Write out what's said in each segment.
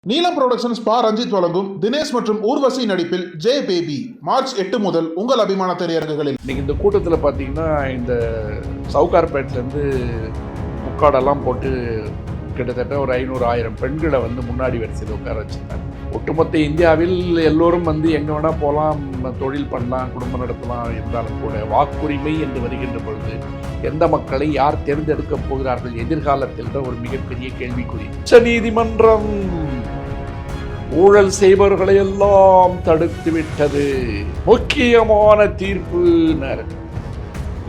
நீலம் புரொடக்ஷன்ஸ் பா ரஞ்சித் வழங்கும் தினேஷ் மற்றும் ஊர்வசி நடிப்பில் ஜே பேபி மார்ச் 8 முதல் உங்கள் அபிமான திரையரங்குகளில். இன்னைக்கு இந்த கூட்டத்தில் பார்த்தீங்கன்னா இந்த சவுகார்பேட்லேருந்து முக்காடெல்லாம் போட்டு கிட்டத்தட்ட ஒரு 500,000 பெண்களை முன்னாடி வரிசையில் உட்கார வச்சுருந்தாங்க. ஒட்டுமொத்த இந்தியாவில் எல்லோரும் எங்கே வேணால் போகலாம், தொழில் பண்ணலாம், குடும்பம் நடத்தலாம். இருந்தாலும் கூட வாக்குரிமை என்று வருகின்ற பொழுது எந்த மக்களை யார் தேர்ந்தெடுக்கப் போகிறார்கள் எதிர்காலத்தில் ஒரு மிகப்பெரிய கேள்விக்குறி. உச்ச நீதிமன்றம் ஊழல் செய்பவர்களை எல்லாம் தடுத்து விட்டது, முக்கியமான தீர்ப்பு.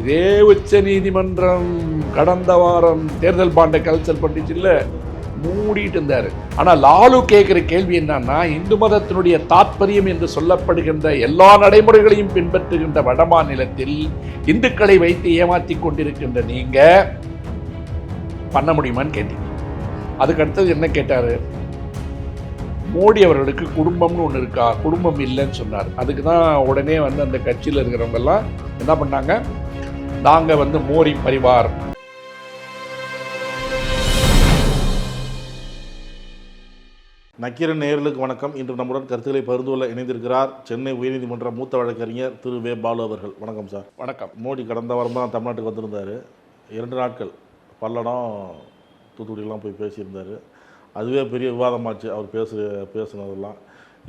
இதே உச்ச நீதிமன்றம் கடந்த வாரம் தேர்தல் பாண்டை கல்ச்சல் பண்ணிச்சுல்ல, மூடிட்டு இருந்தாரு. ஆனா லாலு கேட்கிற கேள்வி என்னன்னா, இந்து மதத்தினுடைய தாற்பயம் என்று சொல்லப்படுகின்ற எல்லா நடைமுறைகளையும் பின்பற்றுகின்ற வட மாநிலத்தில் இந்துக்களை வைத்து ஏமாற்றி கொண்டிருக்கின்ற நீங்க பண்ண முடியுமான்னு கேட்டீங்க. அதுக்கு அடுத்தது என்ன கேட்டாரு, மோடி அவர்களுக்கு குடும்பம்னு ஒன்று இருக்கா, குடும்பம் இல்லைன்னு சொன்னார். அதுக்கு தான் உடனே அந்த கட்சியில் இருக்கிறவங்க எல்லாம் என்ன பண்ணாங்க, நாங்கள் மோடி பரிவார். நக்கீரன் நேயர்களுக்கு வணக்கம். இன்று நம்முடன் கருத்துக்களை பகிர்ந்து கொள்ள இணைந்திருக்கிறார் சென்னை உயர்நீதிமன்ற மூத்த வழக்கறிஞர் திரு வே பாலு அவர்கள். வணக்கம் சார். வணக்கம். மோடி கடந்த வாரம் தான் தமிழ்நாட்டுக்கு வந்திருந்தார். 2 நாட்கள் பல்லடம் தூத்துக்குடியெல்லாம் போய் பேசியிருந்தார். அதுவே பெரிய விவாதமாச்சு அவர் பேசுனதெல்லாம்.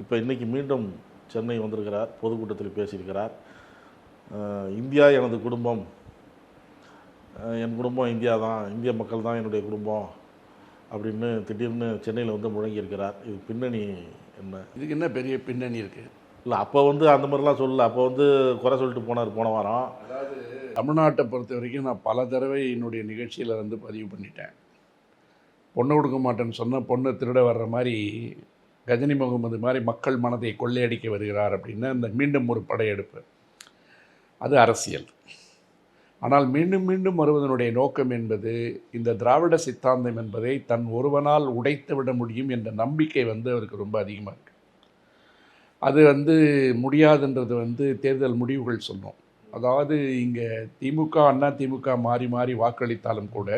இப்போ இன்றைக்கி மீண்டும் சென்னை வந்திருக்கிறார், பொதுக்கூட்டத்தில் பேசியிருக்கிறார். இந்தியா எனது குடும்பம், என் குடும்பம் இந்தியா தான், இந்திய மக்கள் தான் என்னுடைய குடும்பம் அப்படின்னு திடீர்னு சென்னையில் முழங்கியிருக்கிறார். இது பின்னணி என்ன? இதுக்கு என்ன பெரிய பின்னணி இருக்குது? இல்லை, அப்போ அந்த மாதிரிலாம் சொல்லலை. அப்போ குறை சொல்லிட்டு போனார் போன வாரம். அதாவது தமிழ்நாட்டை பொறுத்த வரைக்கும் நான் பல தடவை என்னுடைய நிகழ்ச்சியில் பதிவு பண்ணிட்டேன். பொண்ணு கொடுக்க மாட்டேன்னு சொன்னால் பொண்ணு திருட வர்ற மாதிரி கஜினி முகமது மாதிரி மக்கள் மனதை கொள்ளையடிக்க வருகிறார் அப்படின்னு அந்த மீண்டும் ஒரு படையெடுப்பு. அது அரசியல். ஆனால் மீண்டும் மீண்டும் வருவதனுடைய நோக்கம் என்பது இந்த திராவிட சித்தாந்தம் என்பதை தன் ஒருவனால் உடைத்து விட முடியும் என்ற நம்பிக்கை அவருக்கு ரொம்ப அதிகமாக இருக்குது. அது முடியாதுன்றது தேர்தல் முடிவுகள் சொன்னோம். அதாவது இங்கே திமுக அண்ணா திமுக மாறி மாறி வாக்களித்தாலும் கூட,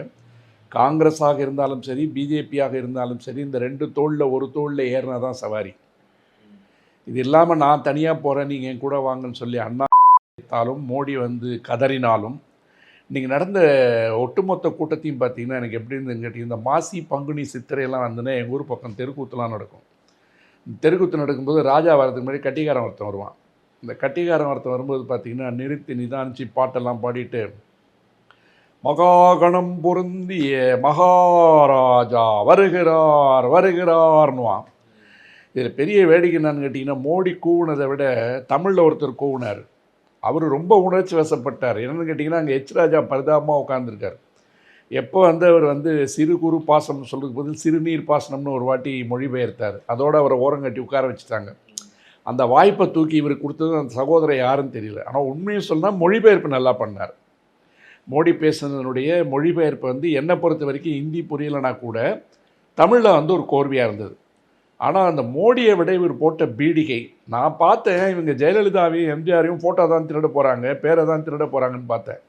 காங்கிரஸாக இருந்தாலும் சரி, பிஜேபியாக இருந்தாலும் சரி, இந்த 2 தோளில் ஒரு தோளில் ஏறினா தான் சவாரி. இது இல்லாமல் நான் தனியாக போகிறேன், நீங்கள் என் கூட வாங்கன்னு சொல்லி அண்ணா மோடி கதறினாலும், இன்றைக்கி நடந்த ஒட்டுமொத்த கூட்டத்தையும் பார்த்தீங்கன்னா எனக்கு எப்படி இருந்துன்னு கேட்டிங்க, இந்த மாசி பங்குனி சித்திரையெல்லாம் எங்கள் ஊர் பக்கம் தெருக்கூத்துலாம் நடக்கும். தெருக்கூத்து நடக்கும்போது ராஜா வரதுக்கு முன்னாடி கட்டிக்காரன் ஒருத்தன் வருவான். இந்த கட்டிக்காரன் ஒருத்தன் வரும்போது பார்த்திங்கன்னா நிறுத்தி நிதானித்து பாட்டெல்லாம் பாடிட்டு, மகாகணம் பொருந்திய மகாராஜா வருகிறார் வருகிறார்னுவான். இதில் பெரிய வேடிக்கை என்னன்னு கேட்டிங்கன்னா, மோடி கூவுனதை விட தமிழில் ஒருத்தர் கூவுனார். அவர் ரொம்ப உணர்ச்சி வசப்பட்டார். என்னென்னு கேட்டிங்கன்னா, அங்கே எச் ராஜா பரிதாபமாக உட்காந்துருக்கார். எப்போ அவர் சிறு குறு பாசனம் சொல்கிறதுக்கு பதில் சிறுநீர் பாசனம்னு ஒரு வாட்டி மொழிபெயர்த்தார். அதோடு அவரை ஓரங்கட்டி உட்கார வச்சுட்டாங்க. அந்த வாய்ப்பை தூக்கி இவர் கொடுத்தது அந்த சகோதரர் யாருன்னு தெரியல. ஆனால் உண்மையை சொன்னால் மொழிபெயர்ப்பு நல்லா பண்ணார். மோடி பேசுனதனுடைய மொழிபெயர்ப்பு என்னை பொறுத்த வரைக்கும் ஹிந்தி புரியலைனா கூட தமிழில் ஒரு கோர்வையாக இருந்தது. ஆனால் அந்த மோடியை விட இவர் போட்ட பீடிகை நான் பார்த்தேன். இவங்க ஜெயலலிதாவையும் எம்ஜிஆரையும் ஃபோட்டோ தான் திருட போகிறாங்க, பேரை தான் திருட போகிறாங்கன்னு பார்த்தேன்.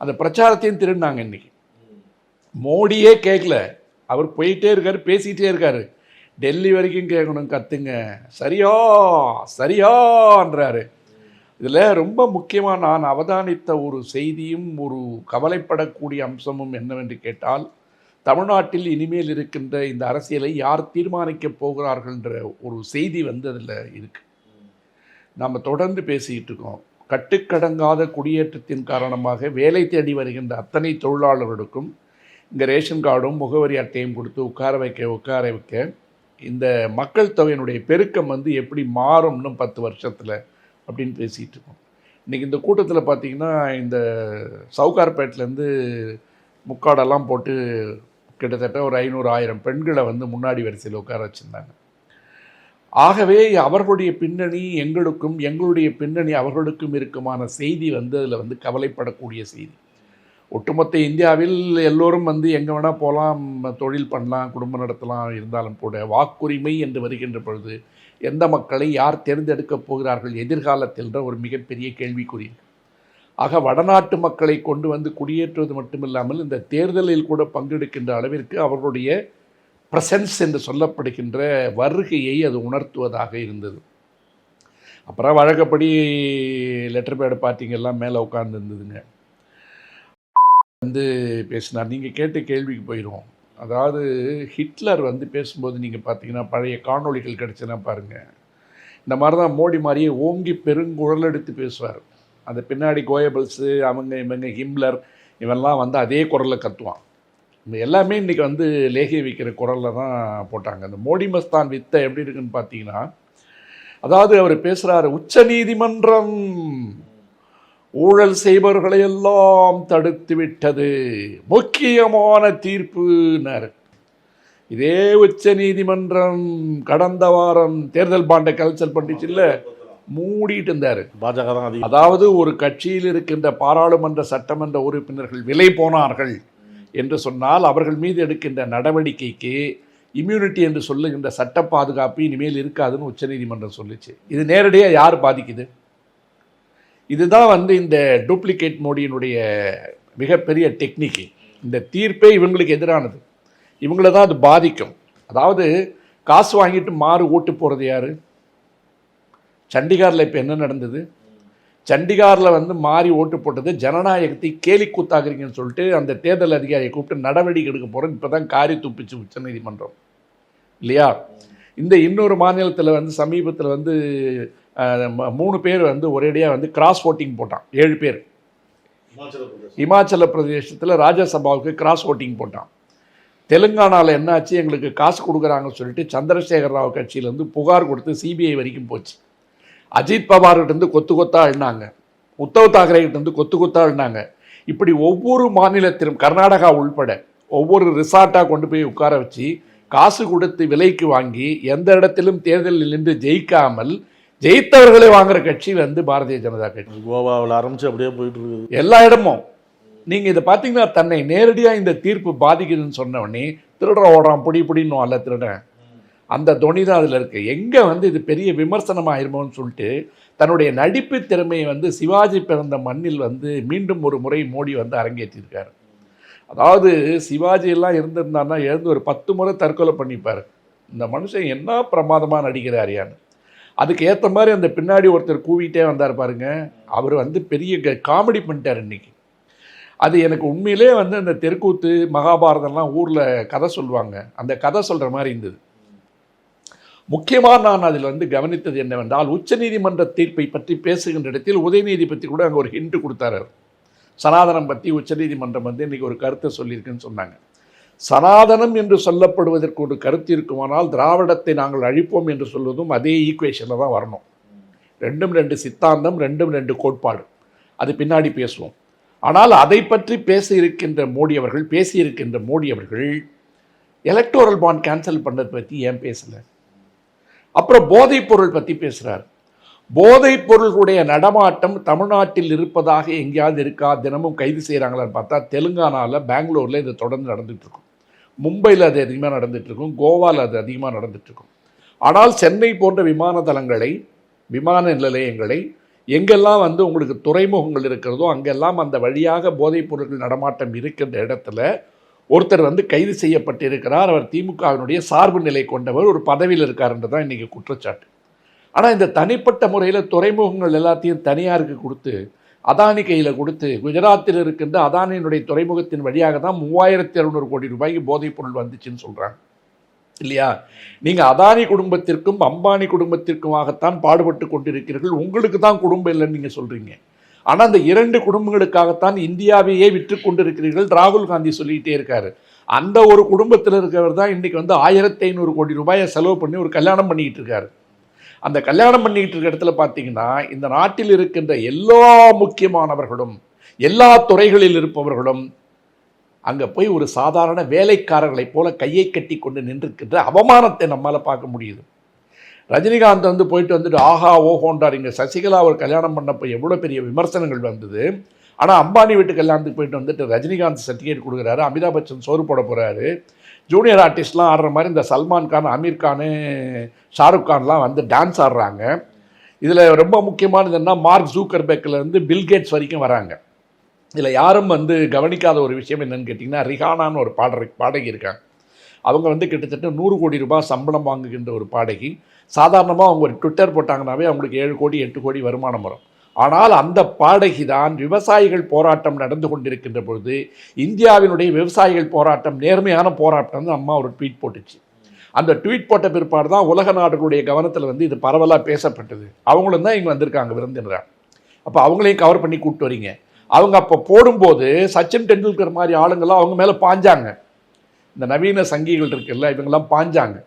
அந்த பிரச்சாரத்தையும் திருடினாங்க. இன்றைக்கி மோடியே கேட்கல, அவர் போயிட்டே இருக்கார், பேசிகிட்டே இருக்கார். டெல்லி வரைக்கும் கேட்கணும், கத்துங்க, சரியா சரியான்றாரு. இதில் ரொம்ப முக்கியமாக நான் அவதானித்த ஒரு செய்தியும் ஒரு கவலைப்படக்கூடிய அம்சமும் என்னவென்று கேட்டால், தமிழ்நாட்டில் இனிமேல் இருக்கின்ற இந்த அரசியலை யார் தீர்மானிக்கப் போகிறார்கள்ன்ற ஒரு செய்தி அதில் இருக்குது. நம்ம தொடர்ந்து பேசிக்கிட்டு இருக்கோம். கட்டுக்கடங்காத குடியேற்றத்தின் காரணமாக வேலை தேடி வருகின்ற அத்தனை தொழிலாளர்களுக்கும் இங்கே ரேஷன் கார்டும் முகவரி அட்டையும் கொடுத்து உட்கார வைக்க இந்த மக்கள் தொகையினுடைய பெருக்கம் எப்படி மாறும் இன்னும் 10 வருஷத்தில் அப்படின்னு பேசிகிட்டு இருக்கோம். இன்றைக்கி இந்த கூட்டத்தில் பார்த்திங்கன்னா இந்த சவுகார்பேட்லேருந்து முக்காடெல்லாம் போட்டு கிட்டத்தட்ட ஒரு 500,000 பெண்களை முன்னாடி வரிசையில் உட்கார வச்சுருந்தாங்க. ஆகவே அவர்களுடைய பின்னணி எங்களுக்கும், எங்களுடைய பின்னணி அவர்களுக்கும் இருக்குமான செய்தி அதில் கவலைப்படக்கூடிய செய்தி. ஒட்டுமொத்த இந்தியாவில் எல்லோரும் எங்கே வேணால் போகலாம், தொழில் பண்ணலாம், குடும்பம் நடத்தலாம். இருந்தாலும் கூட வாக்குரிமை என்று வருகின்ற பொழுது எந்த மக்களை யார் தேர்ந்தெடுக்கப் போகிறார்கள் எதிர்காலத்தில் ஒரு மிகப்பெரிய கேள்விக்குறி. ஆக வடநாட்டு மக்களை கொண்டு குடியேற்றுவது மட்டுமில்லாமல் இந்த தேர்தலில் கூட பங்கெடுக்கின்ற அளவிற்கு அவர்களுடைய பிரசன்ஸ் என்று சொல்லப்படுகின்ற வருகையை அது உணர்த்துவதாக இருந்தது. அப்புறம் வழக்கப்படி லெட்டர் பேடு பார்த்தீங்கெல்லாம் மேலே உட்கார்ந்து இருந்ததுங்க. வந்து பேசினார். நீங்கள் கேட்ட கேள்விக்கு போயிடும். அதாவது ஹிட்லர் வந்து பேசும்போது நீங்கள் பார்த்தீங்கன்னா பழைய காணொளிகள் கிடச்சுன்னா பாருங்கள், இந்த மாதிரி தான் மோடி மாதிரியே ஓங்கி பெருங்குரல் எடுத்து பேசுவார். அந்த பின்னாடி கோயபல்ஸு அவங்க இவங்க ஹிம்லர் இவெல்லாம் வந்து அதே குரலில் கத்துவான். இந்த எல்லாமே இன்றைக்கி வந்து லேகி வைக்கிற குரலில் தான் போட்டாங்க. அந்த மோடி மஸ்தான் வித்தை எப்படி இருக்குன்னு பார்த்தீங்கன்னா, அதாவது அவர் பேசுகிறாரு, உச்ச நீதிமன்றம் ஊழல் செய்பவர்களையெல்லாம் தடுத்து விட்டது, முக்கியமான தீர்ப்புனார். இதே உச்ச நீதிமன்றம் கடந்த வாரம் தேர்தல் பாண்டை கல்ச்சல் பண்ணிச்சு இல்லை, மூடிட்டு இருந்தார். பாஜக தான் அதிகம். அதாவது ஒரு கட்சியில் இருக்கின்ற பாராளுமன்ற சட்டமன்ற உறுப்பினர்கள் விலை போனார்கள் என்று சொன்னால் அவர்கள் மீது எடுக்கின்ற நடவடிக்கைக்கு இம்யூனிட்டி என்று சொல்லுகின்ற சட்ட பாதுகாப்பு இனிமேல் இருக்காதுன்னு உச்சநீதிமன்றம் சொல்லிச்சு. இது நேரடியாக யார் பாதிக்குது? இதுதான் வந்து இந்த டூப்ளிகேட் மோடியினுடைய மிகப்பெரிய டெக்னிக்கு. இந்த தீர்ப்பே இவங்களுக்கு எதிரானது, இவங்கள தான் அது பாதிக்கும். அதாவது காசு வாங்கிட்டு மாறு ஓட்டு போகிறது யார்? சண்டிகாரில் இப்போ என்ன நடந்தது? சண்டிகாரில் வந்து மாறி ஓட்டு போட்டது ஜனநாயகத்தை கேலி கூத்தாக்குறீங்கன்னு சொல்லிட்டு அந்த தேர்தல் அதிகாரியை கூப்பிட்டு நடவடிக்கை எடுக்க போகிறோம். இப்போ தான் காரி துப்பிச்சு உச்சநீதிமன்றம் இல்லையா? இந்த இன்னொரு மாநிலத்தில் வந்து சமீபத்தில் வந்து 3 பேர் வந்து ஒரேடியாக வந்து கிராஸ் ஓட்டிங் போட்டான். 7 பேர் இமாச்சல பிரதேசத்தில் ராஜ்யசபாவுக்கு கிராஸ் ஓட்டிங் போட்டான். தெலுங்கானாவில் என்னாச்சு, எங்களுக்கு காசு கொடுக்குறாங்கன்னு சொல்லிட்டு சந்திரசேகர் ராவ் கட்சியிலேருந்து புகார் கொடுத்து சிபிஐ வரைக்கும் போச்சு. அஜித் பவார்கிட்டேருந்து கொத்து கொத்தாக எழுனாங்க, உத்தவ் தாக்கரேகிட்டேருந்து கொத்து கொத்தாக எழுனாங்க. இப்படி ஒவ்வொரு மாநிலத்திலும் கர்நாடகா உள்பட ஒவ்வொரு ரிசார்ட்டாக கொண்டு போய் உட்கார வச்சு காசு கொடுத்து விலைக்கு வாங்கி எந்த இடத்திலும் தேர்தலில் நின்று ஜெயிக்காமல் ஜெயித்தவர்களை வாங்குற கட்சி வந்து பாரதிய ஜனதா கட்சி. கோவாவில் ஆரம்பித்து அப்படியே போயிட்டு இருக்குது எல்லா இடமும். நீங்கள் இதை பார்த்தீங்கன்னா தன்னை நேரடியாக இந்த தீர்ப்பு பாதிக்குதுன்னு சொன்னவொடனே திருட ஓடுறான் புடின்னு அல்ல திருடன், அந்த துணி தான் அதில் இருக்குது. எங்கே வந்து இது பெரிய விமர்சனமாயிருமோன்னு சொல்லிட்டு தன்னுடைய நடிப்பு திறமையை வந்து சிவாஜி பிறந்த மண்ணில் வந்து மீண்டும் ஒரு முறை மோடி வந்து அரங்கேற்றிருக்காரு. அதாவது சிவாஜியெல்லாம் இருந்திருந்தாருன்னா எழுந்து ஒரு 10 முறை தற்கொலை பண்ணிப்பார். இந்த மனுஷன் என்ன பிரமாதமாக நடிக்கிறார் யான்னு. அதுக்கு ஏற்ற மாதிரி அந்த பின்னாடி ஒருத்தர் கூவிட்டே வந்தார் பாருங்க, அவர் வந்து பெரிய காமெடி பண்ணிட்டார் இன்னைக்கு. அது எனக்கு உண்மையிலே வந்து அந்த தெருக்கூத்து மகாபாரதம்லாம் ஊரில் கதை சொல்லுவாங்க, அந்த கதை சொல்கிற மாதிரி இருந்தது. முக்கியமாக நான் அதில் வந்து கவனித்தது என்னவென்றால், உச்சநீதிமன்ற தீர்ப்பை பற்றி பேசுகின்ற இடத்தில் உதயநீதி பற்றி கூட அங்கே ஒரு ஹிண்ட் கொடுத்தாரு. சனாதனம் பற்றி உச்சநீதிமன்றம் வந்து இன்றைக்கி ஒரு கருத்தை சொல்லியிருக்குன்னு சொன்னாங்க. சனாதனம் என்று சொல்லப்படுவதற்கு ஒரு கருத்து இருக்குமானால் திராவிடத்தை நாங்கள் அழிப்போம் என்று சொல்வதும் அதே ஈக்குவேஷனில் தான் வரணும். 2 சித்தாந்தம், 2 கோட்பாடு, அது பின்னாடி பேசுவோம். ஆனால் அதை பற்றி பேசியிருக்கின்ற மோடி அவர்கள் எலக்டோரல் பாண்ட் கேன்சல் பண்ணுறது பற்றி ஏன் பேசலை? அப்புறம் போதைப் பொருள் பற்றி பேசுகிறார். போதைப் பொருளுடைய நடமாட்டம் தமிழ்நாட்டில் இருப்பதாக எங்கேயாவது இருக்கா? தினமும் கைது செய்கிறாங்களான்னு பார்த்தா தெலுங்கானாவில், பெங்களூரில் இது தொடர்ந்து நடந்துகிட்ருக்கும், மும்பையில் அது அதிகமாக நடந்துகிட்ருக்கும், கோவாவில் அது அதிகமாக நடந்துகிட்ருக்கும். ஆனால் சென்னை போன்ற விமான நிலையங்களை எங்கெல்லாம் வந்து உங்களுக்கு துறைமுகங்கள் இருக்கிறதோ அங்கெல்லாம் அந்த வழியாக போதைப் பொருட்கள் நடமாட்டம் இருக்கின்ற இடத்துல ஒருத்தர் வந்து கைது செய்யப்பட்டிருக்கிறார். அவர் திமுகவினுடைய சார்பு நிலை கொண்டவர், ஒரு பதவியில் இருக்காருன்றது தான் இன்றைக்கி குற்றச்சாட்டு. ஆனால் இந்த தனிப்பட்ட முறையில் துறைமுகங்கள் எல்லாத்தையும் தனியாருக்கு கொடுத்து, அதானி கையில் கொடுத்து, குஜராத்தில் இருக்கின்ற அதானியினுடைய துறைமுகத்தின் வழியாக தான் 3600 கோடி ரூபாய்க்கு போதைப் பொருள் வந்துச்சுன்னு சொல்கிறாங்க இல்லையா? நீங்கள் அதானி குடும்பத்திற்கும் அம்பானி குடும்பத்திற்குமாகத்தான் பாடுபட்டு கொண்டிருக்கிறீர்கள், உங்களுக்கு தான் குடும்பம் இல்லைன்னு நீங்கள் சொல்கிறீங்க. ஆனால் அந்த 2 குடும்பங்களுக்காகத்தான் இந்தியாவையே விற்று கொண்டிருக்கிறீர்கள் ராகுல் காந்தி சொல்லிகிட்டே இருக்காரு. அந்த ஒரு குடும்பத்தில் இருக்கிறவர் தான் இன்றைக்கி வந்து 1500 கோடி ரூபாயை செலவு பண்ணி ஒரு கல்யாணம் பண்ணிக்கிட்டு இருக்காரு. அந்த கல்யாணம் பண்ணிக்கிட்டு இருக்க இடத்துல பார்த்தீங்கன்னா இந்த நாட்டில் இருக்கின்ற எல்லா முக்கியமானவர்களும் எல்லா துறைகளில் இருப்பவர்களும் அங்கே போய் ஒரு சாதாரண வேலைக்காரர்களைப் போல கையை கட்டி கொண்டு நின்றிருக்கின்ற அவமானத்தை நம்மளால் பார்க்க முடியுது. ரஜினிகாந்த் வந்து போயிட்டு வந்துட்டு ஆஹா ஓஹோன்றார். இங்கே சசிகலா அவர் கல்யாணம் பண்ணப்போ எவ்வளோ பெரிய விமர்சனங்கள் வந்தது. ஆனால் அம்பானி வீட்டு கல்யாணத்துக்கு போயிட்டு வந்துட்டு ரஜினிகாந்த் சர்டிஃபிகேட் கொடுக்குறாரு, அமிதாப் பச்சன் சோறு போட போகிறாரு, ஜூனியர் ஆர்டிஸ்ட்லாம் ஆடுற மாதிரி இந்த சல்மான் கான், அமீர் கான், ஷாருக் கான்லாம் வந்து டான்ஸ் ஆடுறாங்க. இதில் ரொம்ப முக்கியமானது என்ன, மார்க் ஜூக்கர்பெர்க்லேருந்து பில்கேட்ஸ் வரைக்கும் வராங்க. இதில் யாரும் வந்து கவனிக்காத ஒரு விஷயம் என்னென்னு கேட்டிங்கன்னா, ரிஹானான்னு ஒரு பாடகி இருக்காங்க. அவங்க வந்து கிட்டத்தட்ட 100 கோடி ரூபாய் சம்பளம் வாங்குகின்ற ஒரு பாடகி. சாதாரணமாக அவங்க ஒரு ட்விட்டர் போட்டாங்கன்னாவே அவங்களுக்கு 7 கோடி 8 கோடி வருமானம் வரும். ஆனால் அந்த பாடகி தான் விவசாயிகள் போராட்டம் நடந்து கொண்டிருக்கின்ற பொழுது இந்தியாவினுடைய விவசாயிகள் போராட்டம் நேர்மையான போராட்டம்னு அம்மா ஒரு ட்வீட் போட்டுச்சு. அந்த ட்வீட் போட்ட பிற்பாடு தான் உலக நாடுகளுடைய கவனத்தில் வந்து இது பரவலாக பேசப்பட்டது. அவங்களும் தான் இங்கே வந்திருக்காங்க விருந்தினராக. அப்போ அவங்களையும் கவர் பண்ணி கூப்பிட்டு வரீங்க. அவங்க அப்போ போடும்போது சச்சின் டெண்டுல்கர் மாதிரி ஆளுங்கள்லாம் அவங்க மேலே பாஞ்சாங்க. இந்த நவீன சங்கிகள் இருக்குல்ல, இவங்கெல்லாம் பாஞ்சாங்க.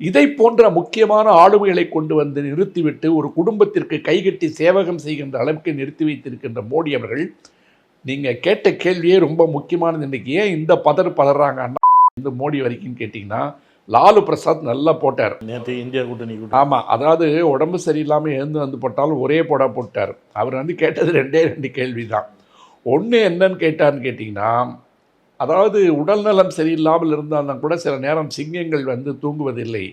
இதை போன்ற முக்கியமான ஆளுமைகளை கொண்டு வந்து நிறுத்திவிட்டு ஒரு குடும்பத்திற்கு கைகட்டி சேவகம் செய்கின்ற அளவுக்கு நிறுத்தி வைத்திருக்கின்ற மோடி அவர்கள், நீங்கள் கேட்ட கேள்வியே ரொம்ப முக்கியமானது. இன்றைக்கி ஏன் இந்த பதறாங்க அண்ணா இந்த மோடி வரைக்கும் கேட்டிங்கன்னா, லாலு பிரசாத் நல்லா போட்டார் நேற்று இந்தியா கூட்டணி. ஆமாம், அதாவது உடம்பு சரியில்லாமல் எழுந்து வந்து போட்டாலும் ஒரே போட்டார். அவர் வந்து கேட்டது 2 கேள்வி தான். ஒன்று என்னன்னு கேட்டார்னு கேட்டிங்கன்னா, அதாவது உடல்நலம் சரியில்லாமல் இருந்தால்னா கூட சில நேரம் சிங்கங்கள் வந்து தூங்குவதில்லை.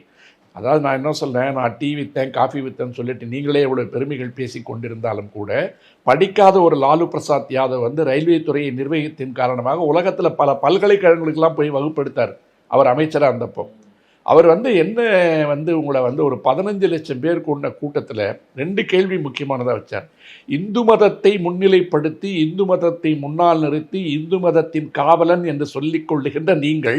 அதாவது நான் என்ன சொல்கிறேன், நான் டீ விற்றேன் காஃபி விற்றேன்னு சொல்லிட்டு நீங்களே இவ்வளோ பெருமைகள் பேசி கொண்டிருந்தாலும் கூட, படிக்காத ஒரு லாலு பிரசாத் யாதவ் வந்து ரயில்வே துறையை நிர்வகித்தின் காரணமாக உலகத்தில் பல பல்கலைக்கழகங்களுக்கெல்லாம் போய் வகுப்படுத்தார். அவர் அமைச்சராக இருந்தப்போ அவர் வந்து என்ன வந்து உங்களை வந்து ஒரு 15 லட்சம் பேர் கொண்ட கூட்டத்தில் 2 கேள்வி முக்கியமானதாக வச்சார். இந்து மதத்தை முன்னிலைப்படுத்தி இந்து மதத்தை முன்னால் நிறுத்தி இந்து மதத்தின் காவலன் என்று சொல்லிக் கொள்ளுகின்ற நீங்கள்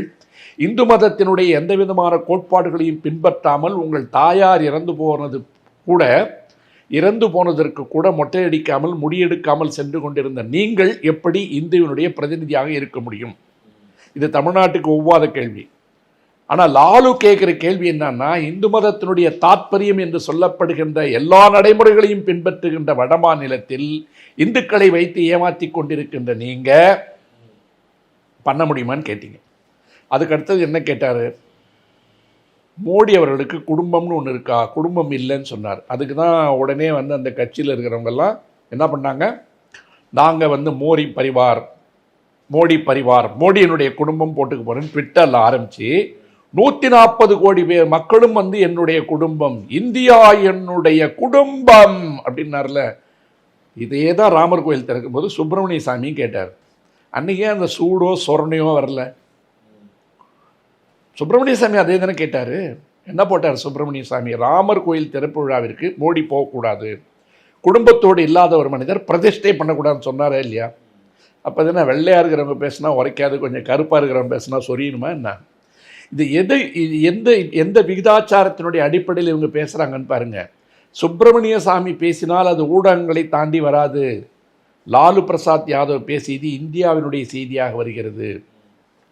இந்து மதத்தினுடைய எந்த விதமான கோட்பாடுகளையும் பின்பற்றாமல் உங்கள் தாயார் இறந்து போனதற்கு கூட மொட்டையடிக்காமல் முடியெடுக்காமல் சென்று கொண்டிருந்த நீங்கள் எப்படி இந்துவினுடைய பிரதிநிதியாக இருக்க முடியும்? இது தமிழ்நாட்டுக்கு ஒவ்வாத கேள்வி. ஆனால் லாலு கேட்குற கேள்வி என்னன்னா, இந்து மதத்தினுடைய தாற்பயம் என்று சொல்லப்படுகின்ற எல்லா நடைமுறைகளையும் பின்பற்றுகின்ற வடமாநிலத்தில் இந்துக்களை வைத்து ஏமாற்றி கொண்டிருக்கின்ற நீங்கள் பண்ண முடியுமான்னு கேட்டீங்க. அதுக்கு அடுத்தது என்ன கேட்டார், மோடி அவர்களுக்கு குடும்பம்னு ஒன்று இருக்கா, குடும்பம் இல்லைன்னு சொன்னார். அதுக்கு தான் உடனே வந்து அந்த கட்சியில் இருக்கிறவங்கெல்லாம் என்ன பண்ணாங்க, நாங்கள் வந்து மோடி பரிவார் மோடியினுடைய குடும்பம் போட்டுக்க போகிறேன்னு ட்விட்டரில் ஆரம்பித்து 140 கோடி பேர் மக்களும் வந்து என்னுடைய குடும்பம், இந்தியா என்னுடைய குடும்பம் அப்படின்னார்ல. இதே தான் ராமர் கோயில் திறக்கும் போது சுப்பிரமணிய சாமி கேட்டார். அன்றைக்கே அந்த சூடோ சொரணையோ வரல. சுப்பிரமணிய சாமி அதே தானே கேட்டார். என்ன போட்டார் சுப்பிரமணிய சாமி? ராமர் கோயில் திறப்பு விழாவிற்கு மோடி போகக்கூடாது, குடும்பத்தோடு இல்லாத ஒரு மனிதர் பிரதிஷ்டை பண்ணக்கூடாதுன்னு சொன்னாரே இல்லையா? அப்போ தானே வெள்ளையாக இருக்கிறவங்க பேசினா உரைக்காது, கொஞ்சம் கருப்பாக இருக்கிறவங்க பேசினா சொரியணுமா என்ன? இது எந்த விகிதாச்சாரத்தினுடைய அடிப்படையில் இவங்க பேசுகிறாங்கன்னு பாருங்கள். சுப்பிரமணிய சாமி பேசினால் அது ஊடகங்களை தாண்டி வராது. லாலு பிரசாத் யாதவ் பேசியது இந்தியாவினுடைய செய்தியாக வருகிறது,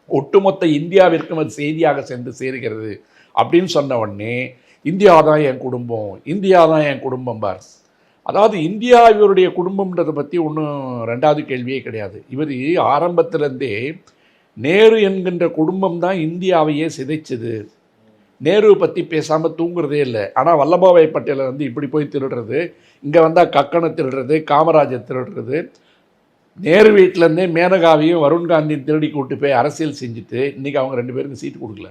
ஒட்டுமொத்த இந்தியாவிற்கும் அது செய்தியாக சென்று சேருகிறது அப்படின்னு சொன்ன உடனே இந்தியா தான் என் குடும்பம் பார். அதாவது இந்தியா இவருடைய குடும்பம்ன்றதை பற்றி ஒன்றும் 2வது கேள்வியே கிடையாது. இவர் ஆரம்பத்திலேருந்தே நேரு என்கின்ற குடும்பம் தான் இந்தியாவையே சிதைச்சது. நேருவை பற்றி பேசாமல் தூங்குறதே இல்லை. ஆனால் வல்லபாய் பட்டேலை வந்து இப்படி போய் திருடுறது, இங்கே வந்தால் கக்கனை திருடுறது, காமராஜர் திருடுறது, நேரு வீட்டிலேருந்தே மேனகாவையும் வருண் காந்தியும் திருடி கூட்டு போய் அரசியல் செஞ்சுட்டு இன்றைக்கி அவங்க 2 பேருக்கு சீட்டு கொடுக்கல.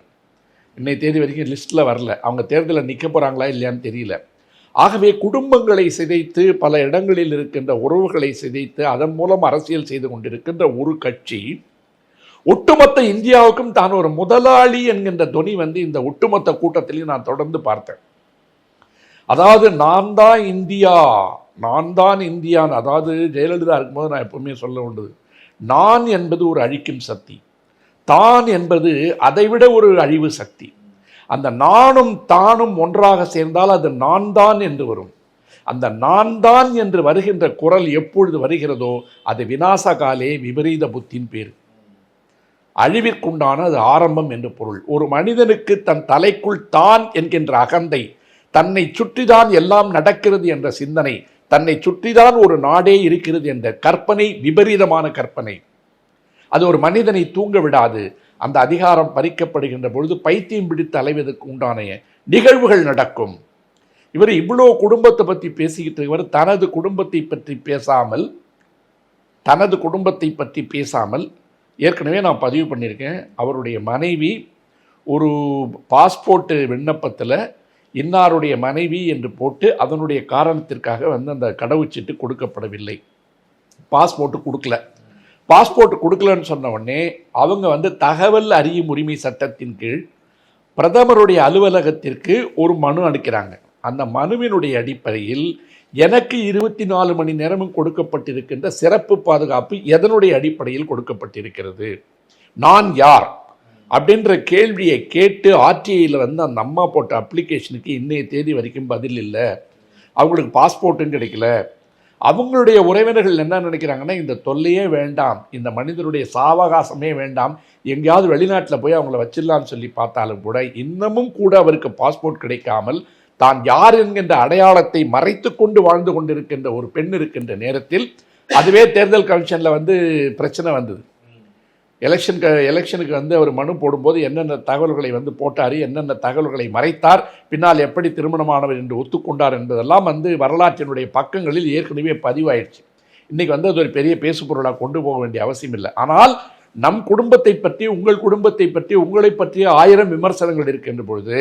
இன்னைக்கு தேதி வரைக்கும் லிஸ்ட்டில் வரல. அவங்க தேர்தலில் நிற்க போகிறாங்களா இல்லையான்னு தெரியல. ஆகவே குடும்பங்களை சிதைத்து பல இடங்களில் இருக்கின்ற உறவுகளை சிதைத்து அதன் மூலம் அரசியல் செய்து கொண்டிருக்கின்ற ஒரு கட்சி ஒட்டுமொத்த இந்தியாவுக்கும் தான் ஒரு முதலாளி என்கின்ற துணி வந்து இந்த ஒட்டுமொத்த கூட்டத்திலையும் நான் தொடர்ந்து பார்த்தேன். அதாவது நான் தான் இந்தியான். அதாவது ஜெயலலிதா இருக்கும்போது நான் எப்பவுமே சொல்ல வேண்டியது, நான் என்பது ஒரு அழிக்கும் சக்தி, தான் என்பது அதைவிட ஒரு அழிவு சக்தி. அந்த நானும் தானும் ஒன்றாக சேர்ந்தால் அது நான் தான் என்று வரும். அந்த நான் தான் என்று வருகின்ற குரல் எப்பொழுது வருகிறதோ அது விநாசகாலே விபரீத புத்தின் பேர், அழிவிற்குண்டான அது ஆரம்பம் என்று பொருள். ஒரு மனிதனுக்கு தன் தலைக்குள் தான் என்கின்ற அகந்தை, தன்னை சுற்றிதான் எல்லாம் நடக்கிறது என்ற சிந்தனை, தன்னை சுற்றிதான் ஒரு நாடே இருக்கிறது என்ற கற்பனை விபரீதமான கற்பனை, அது ஒரு மனிதனை தூங்க விடாது. அந்த அதிகாரம் பறிக்கப்படுகின்ற பொழுது பைத்தியம் பிடித்து அலைவதற்கு உண்டான நிகழ்வுகள் நடக்கும். இவர் இவ்வளோ குடும்பத்தை பற்றி பேசிக்கிட்டு இருக்கவர் தனது குடும்பத்தை பற்றி பேசாமல் ஏற்கனவே நான் பதிவு பண்ணியிருக்கேன், அவருடைய மனைவி ஒரு பாஸ்போர்ட்டு விண்ணப்பத்தில் இன்னாருடைய மனைவி என்று போட்டு அதனுடைய காரணத்திற்காக வந்து அந்த கடவுச்சீட்டு கொடுக்கப்படவில்லை, பாஸ்போர்ட்டு கொடுக்கல. பாஸ்போர்ட் கொடுக்கலன்னு சொன்ன உடனே அவங்க வந்து தகவல் அறியும் உரிமை சட்டத்தின் கீழ் பிரதமருடைய அலுவலகத்திற்கு ஒரு மனு அளிக்கிறாங்க. அந்த மனுவினுடைய அடிப்படையில் எனக்கு 24 மணி நேரமும் கொடுக்கப்பட்டிருக்கின்ற சிறப்பு பாதுகாப்பு எதனுடைய அடிப்படையில் கொடுக்கப்பட்டிருக்கிறது, நான் யார் அப்படின்ற கேள்வியை கேட்டு ஆர்டிஐயில் வந்து அந்த அம்மா போட்ட அப்ளிகேஷனுக்கு இன்னைய தேதி வரைக்கும் பதில் இல்லை, அவங்களுக்கு பாஸ்போர்ட்டும் கிடைக்கல. அவங்களுடைய உறவினர்கள் என்ன நினைக்கிறாங்கன்னா, இந்த தொல்லையே வேண்டாம், இந்த மனிதனுடைய சாவகாசமே வேண்டாம், எங்கேயாவது வெளிநாட்டில் போய் அவங்கள வச்சிடலான்னு சொல்லி பார்த்தாலும் கூட இன்னமும் கூட அவருக்கு பாஸ்போர்ட் கிடைக்காமல் தான் யார் என்கின்ற அடையாளத்தை மறைத்து கொண்டு வாழ்ந்து கொண்டிருக்கின்ற ஒரு பெண் இருக்கின்ற நேரத்தில் அதுவே தேர்தல் கமிஷனில் வந்து பிரச்சனை வந்தது. எலெக்ஷனுக்கு வந்து அவர் மனு போடும்போது என்னென்ன தகவல்களை வந்து போட்டார், என்னென்ன தகவல்களை மறைத்தார், பின்னால் எப்படி திருமணமானவர் என்று ஒத்துக்கொண்டார் என்பதெல்லாம் வந்து வரலாற்றினுடைய பக்கங்களில் ஏற்கனவே பதிவாயிடுச்சு. இன்றைக்கி வந்து அது ஒரு பெரிய பேசு பொருளாக கொண்டு போக வேண்டிய அவசியம் இல்லை. ஆனால் நம் குடும்பத்தை பற்றி, உங்கள் குடும்பத்தை பற்றி, உங்களை பற்றிய 1000 விமர்சனங்கள் இருக்கின்ற பொழுது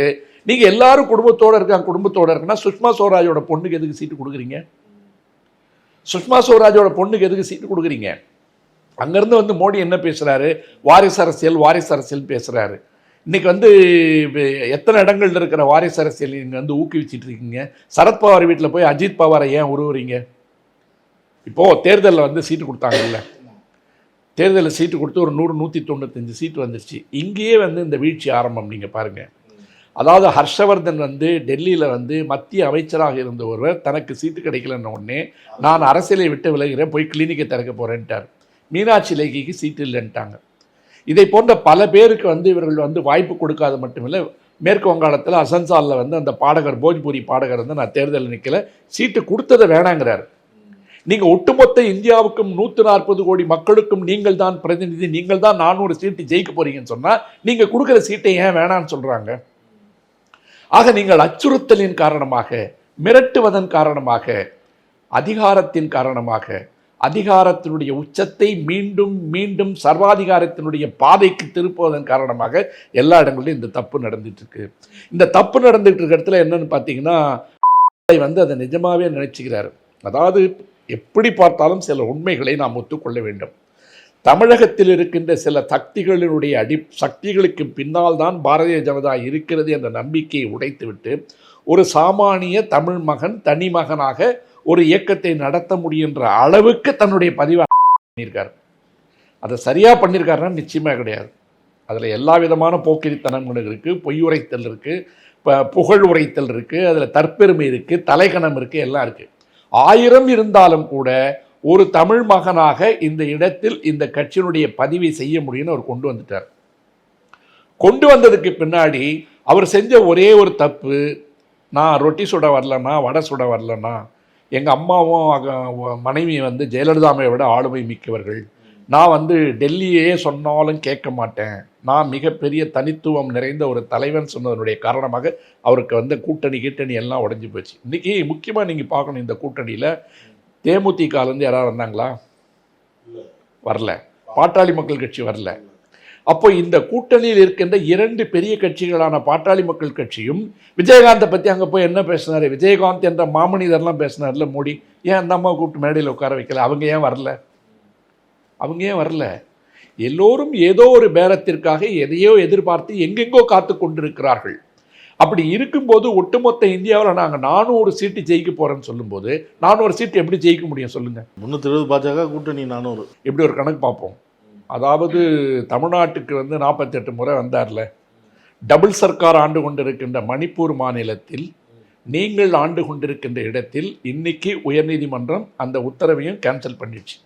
நீங்கள் எல்லாரும் குடும்பத்தோடு இருக்காங்க, குடும்பத்தோடு இருக்குன்னா சுஷ்மா ஸ்வராஜோட பொண்ணுக்கு எதுக்கு சீட்டு கொடுக்குறீங்க? சுஷ்மா ஸ்வராஜோட பொண்ணுக்கு எதுக்கு சீட்டு கொடுக்குறீங்க? அங்கேருந்து வந்து மோடி என்ன பேசுகிறாரு, வாரிசு அரசியல் பேசுகிறாரு. இன்றைக்கி வந்து எத்தனை இடங்கள்ல இருக்கிற வாரிசு அரசியல் நீங்கள் வந்து ஊக்குவிச்சிட்டு இருக்கீங்க. சரத்பவார் வீட்டில் போய் அஜித் பவாரை ஏன் உருவுறீங்க? இப்போது தேர்தலில் வந்து சீட்டு கொடுத்தாங்கல்ல, தேர்தலில் சீட்டு கொடுத்து ஒரு 195 சீட்டு வந்துருச்சு. இங்கேயே வந்து இந்த வீழ்ச்சி ஆரம்பம் நீங்கள் பாருங்கள். அதாவது ஹர்ஷவர்தன் வந்து டெல்லியில் வந்து மத்திய அமைச்சராக இருந்த ஒருவர் தனக்கு சீட்டு கிடைக்கலன்ன உடனே நான் அரசியலை விட்டு விலகிறேன், போய் கிளினிக்கை திறக்க போகிறேன்ட்டார். மீனாட்சி லேகிக்கு சீட்டு இல்லைன்ட்டாங்க. இதை போன்ற பல பேருக்கு வந்து இவர்கள் வந்து வாய்ப்பு கொடுக்காது மட்டுமில்லை. மேற்கு வங்காளத்தில் அசன்சாலில் வந்து அந்த பாடகர், போஜ்பூரி பாடகர் வந்து நான் தேர்தலில் நிற்கல, சீட்டு கொடுத்ததை வேணாங்கிறார். நீங்கள் ஒட்டுமொத்த இந்தியாவுக்கும் 140 கோடி மக்களுக்கும் நீங்கள் தான் பிரதிநிதி, நீங்கள் தான் 400 சீட்டு ஜெயிக்க போறீங்கன்னு சொன்னால் நீங்கள் கொடுக்குற சீட்டை ஏன் வேணான்னு சொல்கிறாங்க? ஆக நீங்கள் அச்சுறுத்தலின் காரணமாக, மிரட்டுவதன் காரணமாக, அதிகாரத்தின் காரணமாக, அதிகாரத்தினுடைய உச்சத்தை மீண்டும் மீண்டும் சர்வாதிகாரத்தினுடைய பாதைக்கு திருப்புவதன் காரணமாக எல்லா இடங்களிலும் இந்த தப்பு நடந்துட்டு இருக்கு. இந்த தப்பு நடந்துட்டு இருக்க இடத்துல என்னன்னு பார்த்தீங்கன்னா வந்து அதை நிஜமாவே நினைச்சுக்கிறாரு. அதாவது எப்படி பார்த்தாலும் சில உண்மைகளை நாம் ஒத்துக்கொள்ள வேண்டும். தமிழகத்தில் இருக்கின்ற சில சக்திகளினுடைய சக்திகளுக்கு பின்னால் தான் பாரதிய ஜனதா இருக்கிறது என்ற நம்பிக்கையை உடைத்துவிட்டு ஒரு சாமானிய தமிழ் மகன் தனி மகனாக ஒரு இயக்கத்தை நடத்த முடியுன்ற அளவுக்கு தன்னுடைய பதிவை பண்ணியிருக்கார். அதை சரியாக பண்ணியிருக்காருன்னா நிச்சயமாக கிடையாது. அதில் எல்லா விதமான போக்கிரித்தனங்கள் இருக்குது, பொய்யுரைத்தல் இருக்குது, புகழ் உரைத்தல் இருக்குது, அதில் தற்பெருமை இருக்குது, தலைகணம் இருக்குது, எல்லாம் இருக்குது. 1000 இருந்தாலும் கூட ஒரு தமிழ் மகனாக இந்த இடத்தில் இந்த கட்சியினுடைய பதிவை செய்ய முடியும்னு அவர் கொண்டு வந்துட்டார். கொண்டு வந்ததுக்கு பின்னாடி அவர் செஞ்ச ஒரே ஒரு தப்பு, நான் ரொட்டி சுட வரலன்னா, வடை சுட வரலன்னா, எங்கள் அம்மாவும் மனைவி வந்து ஜெயலலிதாவை விட ஆளுமை மிக்கவர்கள், நான் வந்து டெல்லியே சொன்னாலும் கேட்க மாட்டேன், நான் மிகப்பெரிய தனித்துவம் நிறைந்த ஒரு தலைவன் சொன்னதனுடைய காரணமாக அவருக்கு வந்து கூட்டணி எல்லாம் உடஞ்சி போச்சு. இன்றைக்கி முக்கியமாக நீங்கள் பார்க்கணும், இந்த கூட்டணியில் தேமுதிகலேருந்து யாராவது வந்தாங்களா? வரல. பாட்டாளி மக்கள் கட்சி வரல. அப்போ இந்த கூட்டணியில் இருக்கின்ற 2 பெரிய கட்சிகளான பாட்டாளி மக்கள் கட்சியும் விஜயகாந்தை பற்றி அங்கே போய் என்ன பேசினார், விஜயகாந்த் என்ற மாமனிதர்லாம் பேசினார்ல மோடி, ஏன் அந்த அம்மா கூப்பிட்டு மேடையில் உட்கார வைக்கல? அவங்க ஏன் வரல? எல்லோரும் ஏதோ ஒரு பேரத்திற்காக எதையோ எதிர்பார்த்து எங்கெங்கோ காத்து கொண்டிருக்கிறார்கள். அப்படி இருக்கும்போது ஒட்டுமொத்த இந்தியாவில் நாங்கள் 400 சீட்டு ஜெயிக்க போகிறோன்னு சொல்லும்போது 400 சீட்டு எப்படி ஜெயிக்க முடியும் சொல்லுங்கள்? 370 பாஜக கூட்டணி 400 எப்படி ஒரு கணக்கு பார்ப்போம். அதாவது தமிழ்நாட்டுக்கு வந்து 48 முறை வந்தார்ல, டபுள் சர்க்கார் ஆண்டு கொண்டிருக்கின்ற மணிப்பூர் மாநிலத்தில் நீங்கள் ஆண்டு கொண்டிருக்கின்ற இடத்தில் இன்னைக்கு உயர்நீதிமன்றம் அந்த உத்தரவையும் கேன்சல் பண்ணிடுச்சு.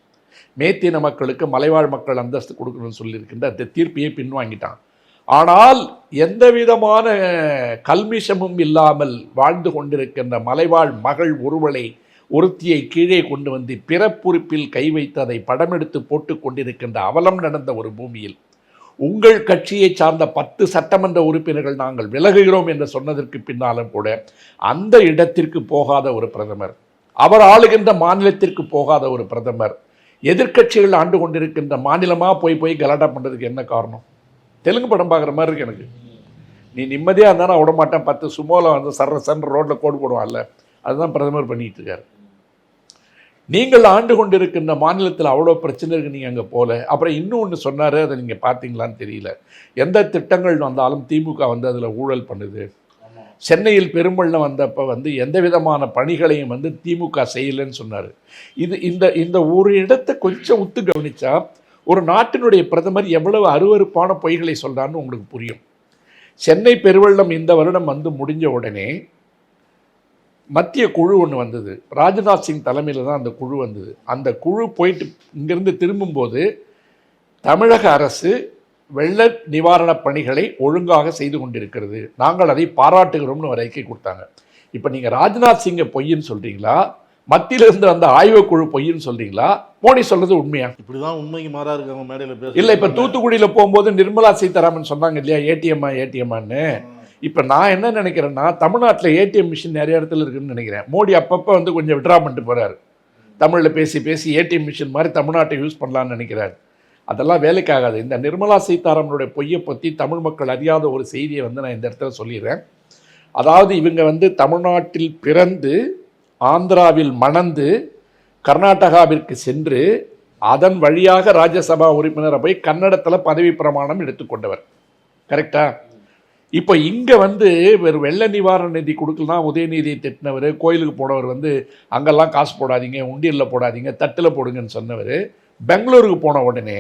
மேத்தின மக்களுக்கு மலைவாழ் மக்கள் அந்தஸ்து கொடுக்கணும்னு சொல்லியிருக்கின்ற அந்த தீர்ப்பையே பின்வாங்கிட்டான். ஆனால் எந்த விதமான கல்மிஷமும் இல்லாமல் வாழ்ந்து கொண்டிருக்கின்ற மலைவாழ் மகள் ஒருத்தியை கீழே கொண்டு வந்து பிறப்புறுப்பில் கை வைத்து அதை படமெடுத்து போட்டு கொண்டிருக்கின்ற அவலம் நடந்த ஒரு பூமியில் உங்கள் கட்சியை சார்ந்த 10 சட்டமன்ற உறுப்பினர்கள் நாங்கள் விலகுகிறோம் என்று சொன்னதற்கு பின்னாலும் கூட அந்த இடத்திற்கு போகாத ஒரு பிரதமர், அவர் ஆளுகின்ற மாநிலத்திற்கு போகாத ஒரு பிரதமர், எதிர்க்கட்சிகள் ஆண்டு கொண்டிருக்கின்ற மாநிலமாக போய் கலாட்டா பண்ணுறதுக்கு என்ன காரணம்? தெலுங்கு படம் பார்க்குற மாதிரி இருக்கு எனக்கு. நீ நிம்மதியாக இருந்தால் நான் விடமாட்டேன், 10 சுமோவில் வந்து சர்ற ரோட்டில் கோடு போடுவான்ல, அதுதான் பிரதமர் பண்ணிகிட்டு இருக்கார். நீங்கள் ஆண்டு கொண்டிருக்கின்ற மாநிலத்தில் அவ்வளோ பிரச்சனை இருக்கு, நீங்கள் அங்கே போகல. அப்புறம் இன்னும் ஒன்று சொன்னார், அதை நீங்கள் பார்த்தீங்களான்னு தெரியல. எந்த திட்டங்கள் வந்தாலும் திமுக வந்து அதில் ஊழல் பண்ணுது. சென்னையில் பெரும்பள்ளம் வந்தப்போ வந்து எந்த விதமான பணிகளையும் வந்து திமுக செய்யலைன்னு சொன்னார். இந்த ஒரு இடத்தை கொஞ்சம் உத்து கவனித்தா ஒரு நாட்டினுடைய பிரதமர் எவ்வளவு அருவருப்பான பொய்களை சொல்கிறான்னு உங்களுக்கு புரியும். சென்னை பெருவெள்ளம் இந்த வருடம் வந்து முடிஞ்ச உடனே மத்திய குழு ஒன்று வந்தது. ராஜ்நாத் சிங் தலைமையில் தான் அந்த குழு வந்தது. அந்த குழு போயிட்டு இங்கிருந்து திரும்பும்போது தமிழக அரசு வெள்ள நிவாரணப் பணிகளை ஒழுங்காக செய்து கொண்டிருக்கிறது, நாங்கள் அதை பாராட்டுகிறோம்னு ஒரு அறிக்கை கொடுத்தாங்க. இப்போ நீங்கள் ராஜ்நாத் சிங்கை பொய்ன்னு சொல்கிறீங்களா, மத்தியிலிருந்து வந்த ஆய்வுக்குழு பொய்ன்னு சொல்கிறீங்களா, மோடி சொல்கிறது உண்மையா? இப்படிதான் உண்மைக்கு மாறா இருக்காங்க மேடையில் பேச. இல்லை, இப்போ தூத்துக்குடியில் போகும்போது நிர்மலா சீதாராமன் சொன்னாங்க இல்லையா, ஏடிஎம்மான்னு. இப்போ நான் என்ன நினைக்கிறேன்னா, தமிழ்நாட்டில் ஏடிஎம் மிஷின் நிறைய இடத்துல இருக்குன்னு நினைக்கிறேன். மோடி அப்பப்போ வந்து கொஞ்சம் விட்ரா பண்ணிட்டு போகிறார். தமிழில் பேசி ஏடிஎம் மிஷின் மாதிரி தமிழ்நாட்டை யூஸ் பண்ணலான்னு நினைக்கிறார். அதெல்லாம் வேலைக்காகாது. இந்த நிர்மலா சீதாராமனுடைய பொய்யை பற்றி தமிழ் மக்கள் அறியாத ஒரு செய்தியை வந்து நான் இந்த இடத்துல சொல்லிடுறேன். அதாவது இவங்க வந்து தமிழ்நாட்டில் பிறந்து ஆந்திராவில் மணந்து கர்நாடகாவிற்கு சென்று அதன் வழியாக ராஜ்யசபா உறுப்பினரை போய் கன்னடத்தில் பதவி பிரமாணம் எடுத்துக்கொண்டவர். கரெக்டா? இப்போ இங்கே வந்து வெறும் வெள்ள நிவாரண நிதி கொடுக்கலாம் உதயநிதியை திட்டினவர், கோயிலுக்கு போனவர் வந்து அங்கெல்லாம் காசு போடாதீங்க, உண்டியலில் போடாதீங்க, தட்டில் போடுங்கன்னு சொன்னவர், பெங்களூருக்கு போன உடனே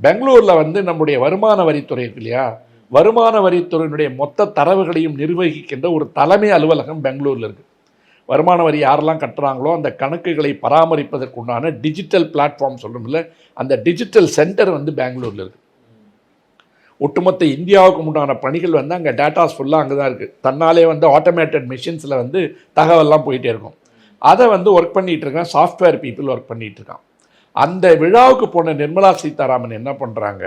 பெங்களூரில் வந்து நம்முடைய வருமான வரித்துறை இருக்கு இல்லையா, வருமான வரித்துறையினுடைய மொத்த தரவுகளையும் நிர்வகிக்கின்ற ஒரு தலைமை அலுவலகம் பெங்களூரில் இருக்குது. வருமான வரி யாரெல்லாம் கட்டுறாங்களோ அந்த கணக்குகளை பராமரிப்பதற்குண்டான டிஜிட்டல் பிளாட்ஃபார்ம் சொல்கிறோம்ல, அந்த டிஜிட்டல் சென்டர் வந்து பெங்களூரில் இருக்குது. ஒட்டுமொத்த இந்தியாவுக்கு உண்டான பணிகள் வந்து அங்கே டேட்டாஸ் ஃபுல்லாக அங்கே தான் இருக்குது. தன்னாலே வந்து ஆட்டோமேட்டட் மிஷின்ஸில் வந்து தகவல்லாம் போயிட்டே இருக்கும். அதை வந்து ஒர்க் பண்ணிகிட்டு இருக்கான், சாஃப்ட்வேர் பீப்புள் ஒர்க் பண்ணிகிட்டு இருக்கான். அந்த விழாவுக்கு போன நிர்மலா சீதாராமன் என்ன பண்ணுறாங்க,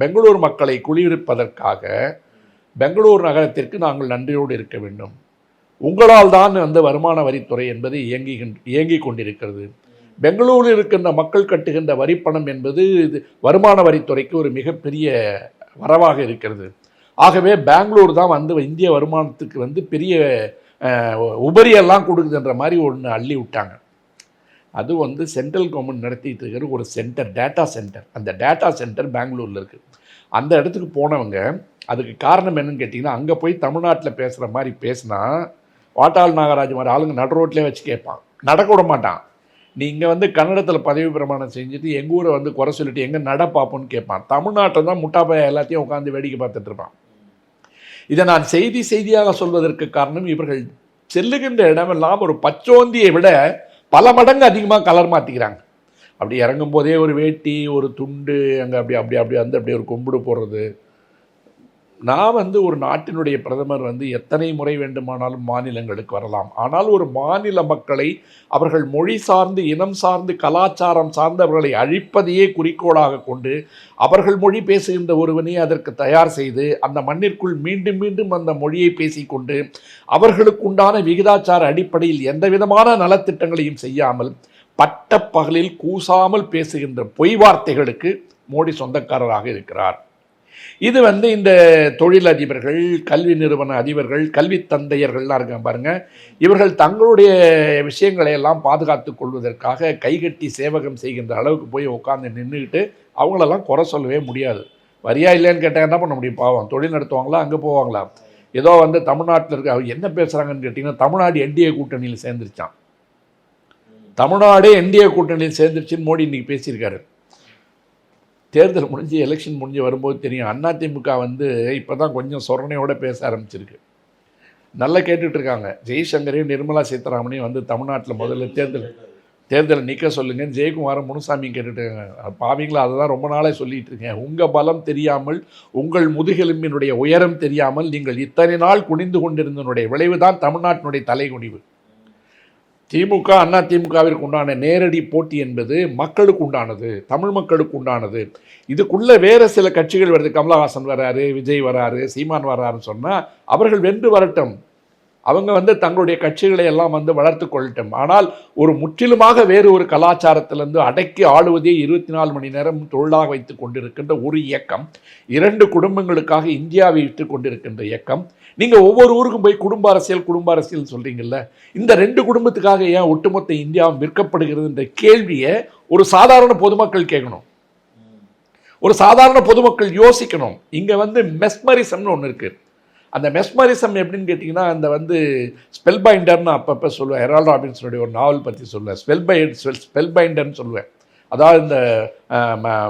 பெங்களூர் மக்களை குளிர்விப்பதற்காக பெங்களூர் நகரத்திற்கு நாங்கள் நன்றியோடு இருக்க வேண்டும், உங்களால் தான் வந்து வருமான வரித்துறை என்பது இயங்கி கொண்டிருக்கிறது, பெங்களூரில் இருக்கின்ற மக்கள் கட்டுகின்ற வரிப்பணம் என்பது வருமான வரித்துறைக்கு ஒரு மிகப்பெரிய வரவாக இருக்கிறது. ஆகவே பெங்களூர் தான் வந்து இந்திய வருமானத்துக்கு வந்து பெரிய உபரியெல்லாம் கொடுக்குதுன்ற மாதிரி ஒன்று அள்ளி விட்டாங்க. அது வந்து சென்ட்ரல் கவர்மெண்ட் நடத்திட்டு இருக்கிற ஒரு சென்டர், டேட்டா சென்டர். அந்த டேட்டா சென்டர் பெங்களூரில் இருக்குது. அந்த இடத்துக்கு போனவங்க அதுக்கு காரணம் என்னன்னு கேட்டிங்கன்னா, அங்கே போய் தமிழ்நாட்டில் பேசுகிற மாதிரி பேசினா வாட்டாள் நாகராஜ் மாதிரி ஆளுங்க நடு ரோட்லேயே வச்சு கேட்பான், நடக்க விட மாட்டான். நீங்கள் வந்து கன்னடத்தில் பதவி பிரமாணம் செஞ்சுட்டு எங்கள் ஊரை வந்து குறை சொல்லிட்டு எங்கே நட பார்ப்போன்னு கேட்பான். தமிழ்நாட்டில் தான் முட்டாப்பையா எல்லாத்தையும் உட்காந்து வேடிக்கை பார்த்துட்டு இருப்பான். இதை நான் செய்தியாக சொல்வதற்கு காரணம், இவர்கள் செல்லுகின்ற இடமெல்லாம் ஒரு பச்சோந்தியை விட பல மடங்கு அதிகமாக கலர் மாற்றிக்கிறாங்க. அப்படி இறங்கும் போதே ஒரு வேட்டி, ஒரு துண்டு, அங்கே அப்படி வந்து அப்படியே ஒரு கும்பிடு போடுறது. நான் வந்து ஒரு நாட்டினுடைய பிரதமர் வந்து எத்தனை முறை வேண்டுமானாலும் மாநிலங்களுக்கு வரலாம். ஆனால் ஒரு மாநில மக்களை அவர்கள் மொழி சார்ந்து, இனம் சார்ந்து, கலாச்சாரம் சார்ந்து அவர்களை அழிப்பதையே குறிக்கோளாக கொண்டு அவர்கள் மொழி பேசுகின்ற ஒருவனை அதற்கு தயார் செய்து அந்த மண்ணிற்குள் மீண்டும் மீண்டும் அந்த மொழியை பேசிக்கொண்டு அவர்களுக்குண்டான விகிதாச்சார அடிப்படையில் எந்த விதமான நலத்திட்டங்களையும் செய்யாமல் பட்டப்பகலில் கூசாமல் பேசுகின்ற பொய் வார்த்தைகளுக்கு மோடி சொந்தக்காரராக இருக்கிறார். இது வந்து இந்த தொழிலதிபர்கள், கல்வி நிறுவன அதிபர்கள், கல்வி தந்தையர்கள்லாம் இருக்காங்க பாருங்கள், இவர்கள் தங்களுடைய விஷயங்களை எல்லாம் பாதுகாத்து கொள்வதற்காக கைகட்டி சேவகம் செய்கின்ற அளவுக்கு போய் உட்காந்து நின்றுக்கிட்டு அவங்களெல்லாம் குறை சொல்லவே முடியாது. வரியா இல்லைன்னு கேட்டால் என்ன பண்ண முடியும்? பாவம், தொழில் நடத்துவாங்களா, அங்கே போவாங்களா? ஏதோ வந்து தமிழ்நாட்டில் இருக்க அவர் என்ன பேசுகிறாங்கன்னு கேட்டிங்கன்னா, தமிழ்நாடு என்டிஏ கூட்டணியில் சேர்ந்துருச்சான். தமிழ்நாடே என்டிஏ கூட்டணியில் சேர்ந்துருச்சுன்னு மோடி இன்றைக்கி பேசியிருக்காரு. தேர்தல் முடிஞ்சு எலெக்ஷன் முடிஞ்சு வரும்போது தெரியும், அதிமுக வந்து இப்போ தான் கொஞ்சம் சொரணையோடு பேச ஆரம்பிச்சிருக்கு. நல்லா கேட்டுட்ருக்காங்க. ஜெய்சங்கரையும் நிர்மலா சீதாராமனையும் வந்து தமிழ்நாட்டில் முதல்ல தேர்தலை நிற்க சொல்லுங்கன்னு ஜெயக்குமாரும் முனுசாமியும் கேட்டுட்ருக்காங்க. பாவீங்களா, அதை தான் ரொம்ப நாளே சொல்லிகிட்டு இருக்கேன். உங்கள் பலம் தெரியாமல், உங்கள் முதுகெலும்பினுடைய உயரம் தெரியாமல் நீங்கள் இத்தனை நாள் குனிந்து கொண்டிருந்தனுடைய விளைவு தான் தமிழ்நாட்டினுடைய தலைகுனிவு. திமுக அதிமுகவிற்கு உண்டான நேரடி போட்டி என்பது மக்களுக்கு உண்டானது, தமிழ் மக்களுக்கு உண்டானது. இதுக்குள்ளே வேறு சில கட்சிகள் வருது, கமலஹாசன் வராரு, விஜய் வராரு, சீமான் வராருன்னு சொன்னால் அவர்கள் வென்று வரட்டும். அவங்க வந்து தங்களுடைய கட்சிகளை எல்லாம் வந்து வளர்த்து கொள்ளட்டும். ஆனால் ஒரு முற்றிலுமாக வேறு ஒரு கலாச்சாரத்திலிருந்து அடக்கி ஆளுவதே 24 மணி நேரம் தொழிலாக வைத்து கொண்டிருக்கின்ற ஒரு இயக்கம், 2 குடும்பங்களுக்காக இந்தியாவை விட்டு கொண்டிருக்கின்ற இயக்கம். நீங்கள் ஒவ்வொரு ஊருக்கும் போய் குடும்ப அரசியல் சொல்கிறீங்கல்ல, இந்த 2 குடும்பத்துக்காக ஏன் ஒட்டுமொத்த இந்தியாவும் விற்கப்படுகிறது என்ற கேள்வியை ஒரு சாதாரண பொதுமக்கள் கேட்கணும். ஒரு சாதாரண பொதுமக்கள் யோசிக்கணும். இங்கே வந்து மெஸ்மரிசம்னு ஒன்று இருக்குது. அந்த மெஸ்மரிசம் எப்படின்னு கேட்டிங்கன்னா, அந்த வந்து ஸ்பெல் பைண்டர்னு அப்பப்போ சொல்லுவேன். ஹெரால்ட் ராபின்ஸனுடைய ஒரு நாவல் பற்றி சொல்லுவேன். ஸ்பெல் பைண்டர்னு சொல்லுவேன். அதாவது இந்த